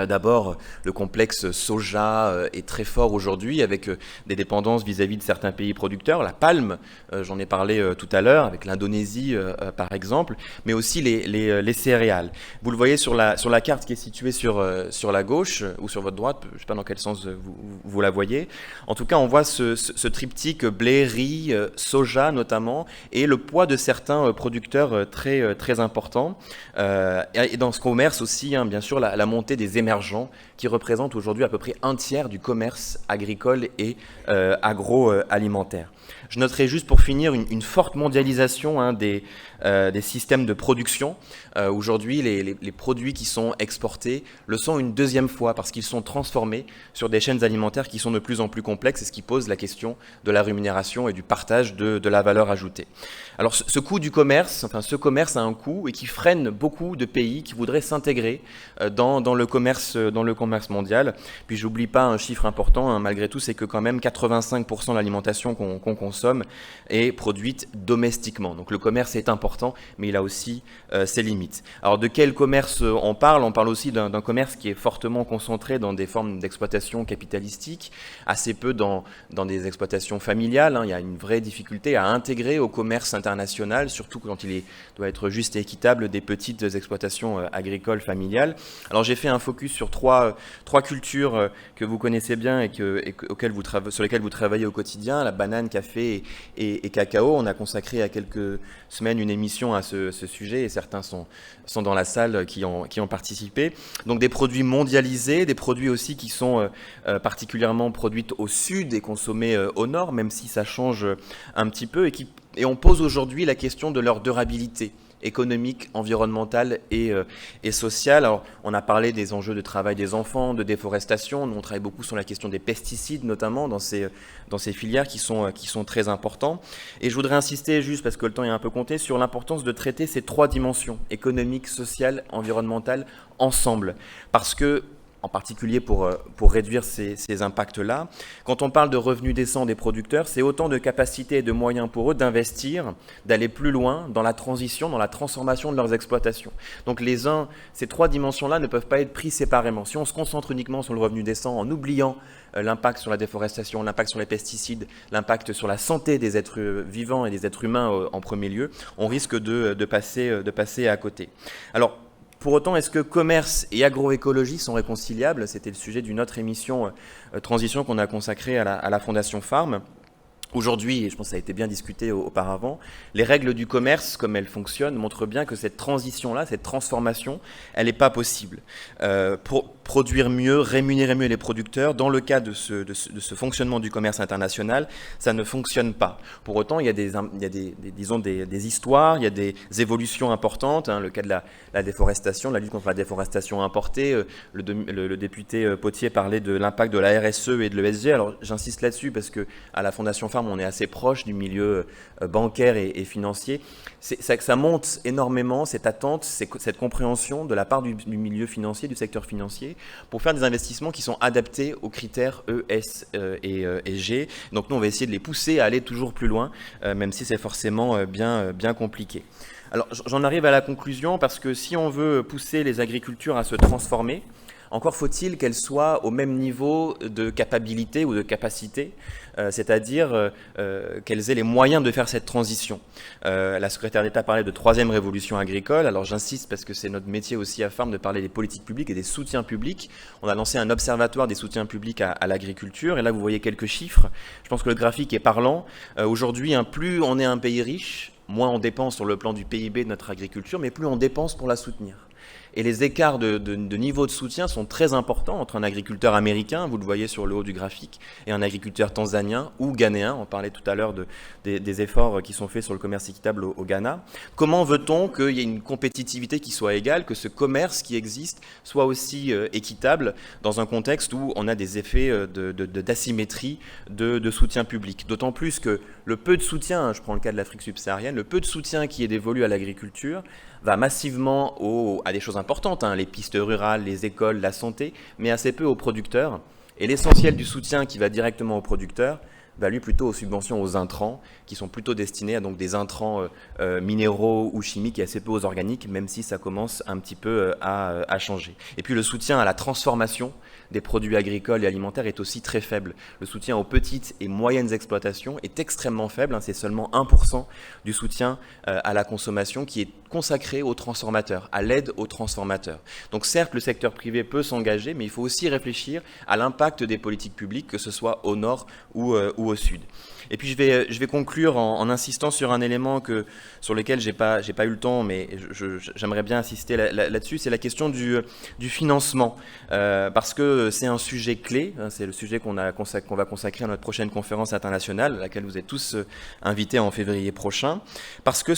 D'abord, le complexe soja est très fort aujourd'hui, avec des dépendances vis-à-vis de certains pays producteurs. La palme, j'en ai parlé tout à l'heure, avec l'Indonésie par exemple, mais aussi les céréales. Vous le voyez sur la carte qui est située sur la gauche ou sur votre droite, je ne sais pas dans quel sens vous la voyez. En tout cas, on voit ce triptyque blé, riz, soja notamment, et le poids de certains producteurs très, très importants. Et dans ce commerce aussi, bien sûr, la montée des émergents qui représentent aujourd'hui à peu près un tiers du commerce agricole et agroalimentaire. Je noterai juste pour finir une forte mondialisation des systèmes de production. Aujourd'hui, les produits qui sont exportés le sont une deuxième fois parce qu'ils sont transformés sur des chaînes alimentaires qui sont de plus en plus complexes, et ce qui pose la question de la rémunération et du partage de la valeur ajoutée. Alors ce coût du commerce, ce commerce a un coût et qui freine beaucoup de pays qui voudraient s'intégrer dans le commerce mondial. Puis j'oublie pas un chiffre important, malgré tout, c'est que quand même 85% de l'alimentation qu'on consomme est produite domestiquement. Donc le commerce est important, mais il a aussi ses limites. Alors de quel commerce on parle? On parle aussi d'un commerce qui est fortement concentré dans des formes d'exploitation capitalistique, assez peu dans des exploitations familiales. Il y a une vraie difficulté à intégrer au commerce international, surtout quand doit être juste et équitable, des petites exploitations agricoles familiales. Alors j'ai fait un focus focus sur trois cultures que vous connaissez bien et sur lesquelles vous travaillez au quotidien, la banane, café et cacao. On a consacré il y a quelques semaines une émission à ce sujet et certains sont dans la salle qui ont participé. Donc des produits mondialisés, des produits aussi qui sont particulièrement produits au sud et consommés au nord, même si ça change un petit peu, et on pose aujourd'hui la question de leur durabilité économique, environnementale et sociale. Alors, on a parlé des enjeux de travail des enfants, de déforestation. Nous, on travaille beaucoup sur la question des pesticides, notamment dans ces filières qui sont très importants. Et je voudrais insister, juste parce que le temps est un peu compté, sur l'importance de traiter ces trois dimensions, économique, sociale, environnementale, ensemble. Parce que, en particulier pour réduire ces impacts-là. Quand on parle de revenus décents des producteurs, c'est autant de capacités et de moyens pour eux d'investir, d'aller plus loin dans la transition, dans la transformation de leurs exploitations. Donc ces trois dimensions-là ne peuvent pas être prises séparément. Si on se concentre uniquement sur le revenu décent en oubliant l'impact sur la déforestation, l'impact sur les pesticides, l'impact sur la santé des êtres vivants et des êtres humains en premier lieu, on risque de passer à côté. Alors, pour autant, est-ce que commerce et agroécologie sont réconciliables? C'était le sujet d'une autre émission Transition qu'on a consacrée à la Fondation Farm. Aujourd'hui, et je pense que ça a été bien discuté auparavant, les règles du commerce, comme elles fonctionnent, montrent bien que cette transition-là, cette transformation, elle n'est pas possible. Pour produire mieux, rémunérer mieux les producteurs, dans le cas de ce fonctionnement du commerce international, ça ne fonctionne pas. Pour autant, il y a des histoires, il y a des évolutions importantes, le cas de la déforestation, la lutte contre la déforestation importée. Le député Potier parlait de l'impact de la RSE et de l'ESG. Alors j'insiste là-dessus parce que à la Fondation Farm, on est assez proche du milieu bancaire et financier. Ça monte énormément, cette attente, cette compréhension de la part du milieu financier, du secteur financier, pour faire des investissements qui sont adaptés aux critères E, S et G. Donc nous, on va essayer de les pousser à aller toujours plus loin, même si c'est forcément bien compliqué. Alors j'en arrive à la conclusion parce que si on veut pousser les agricultures à se transformer, encore faut-il qu'elles soient au même niveau de capacité ou de capacité, c'est-à-dire qu'elles aient les moyens de faire cette transition. La secrétaire d'État parlait de troisième révolution agricole, alors j'insiste parce que c'est notre métier aussi à Farm de parler des politiques publiques et des soutiens publics. On a lancé un observatoire des soutiens publics à l'agriculture, et là vous voyez quelques chiffres. Je pense que le graphique est parlant. Aujourd'hui, plus on est un pays riche, moins on dépense sur le plan du PIB de notre agriculture, mais plus on dépense pour la soutenir. Et les écarts de niveau de soutien sont très importants entre un agriculteur américain, vous le voyez sur le haut du graphique, et un agriculteur tanzanien ou ghanéen. On parlait tout à l'heure des efforts qui sont faits sur le commerce équitable au Ghana. Comment veut-on qu'il y ait une compétitivité qui soit égale, que ce commerce qui existe soit aussi équitable dans un contexte où on a des effets d'asymétrie de soutien public? D'autant plus que le peu de soutien, je prends le cas de l'Afrique subsaharienne, le peu de soutien qui est dévolu à l'agriculture va massivement à des choses importantes, les pistes rurales, les écoles, la santé, mais assez peu aux producteurs. Et l'essentiel du soutien qui va directement aux producteurs va lui plutôt aux subventions aux intrants, qui sont plutôt destinés à donc des intrants minéraux ou chimiques et assez peu aux organiques, même si ça commence un petit peu à changer. Et puis le soutien à la transformation des produits agricoles et alimentaires est aussi très faible. Le soutien aux petites et moyennes exploitations est extrêmement faible, c'est seulement 1% du soutien à la consommation qui est consacré aux transformateurs, à l'aide aux transformateurs. Donc certes, le secteur privé peut s'engager, mais il faut aussi réfléchir à l'impact des politiques publiques, que ce soit au nord ou au sud. Et puis je vais conclure en insistant sur un élément sur lequel j'ai pas eu le temps, mais j'aimerais bien insister là-dessus, c'est la question du financement, parce que c'est un sujet clé, c'est le sujet qu'on va consacrer à notre prochaine conférence internationale, à laquelle vous êtes tous invités en février prochain, parce que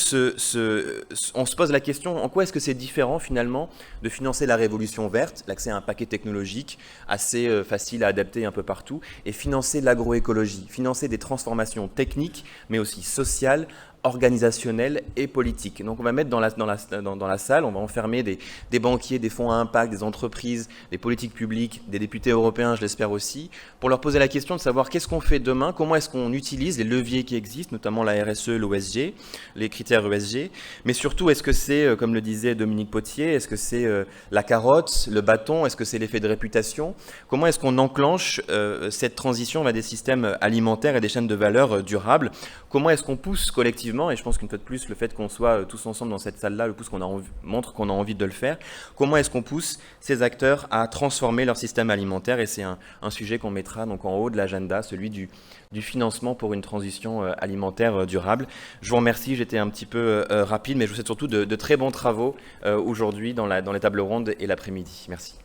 on se pose la question, en quoi est-ce que c'est différent finalement de financer la révolution verte, l'accès à un paquet technologique assez facile à adapter un peu partout, et financer l'agroécologie, financer des transformations techniques, mais aussi sociales, organisationnelle et politique. Donc on va mettre dans la salle, on va enfermer des banquiers, des fonds à impact, des entreprises, des politiques publiques, des députés européens, je l'espère aussi, pour leur poser la question de savoir qu'est-ce qu'on fait demain, comment est-ce qu'on utilise les leviers qui existent, notamment la RSE, l'OSG, les critères ESG, mais surtout est-ce que c'est, comme le disait Dominique Potier, est-ce que c'est la carotte, le bâton, est-ce que c'est l'effet de réputation? Comment est-ce qu'on enclenche cette transition vers des systèmes alimentaires et des chaînes de valeur durables? Comment est-ce qu'on pousse collectivement effectivement, et je pense qu'une fois de plus, le fait qu'on soit tous ensemble dans cette salle-là montre qu'on a envie de le faire. Comment est-ce qu'on pousse ces acteurs à transformer leur système alimentaire? Et c'est un sujet qu'on mettra donc en haut de l'agenda, celui du financement pour une transition alimentaire durable. Je vous remercie, j'étais un petit peu rapide, mais je vous souhaite surtout de très bons travaux aujourd'hui dans les tables rondes et l'après-midi. Merci.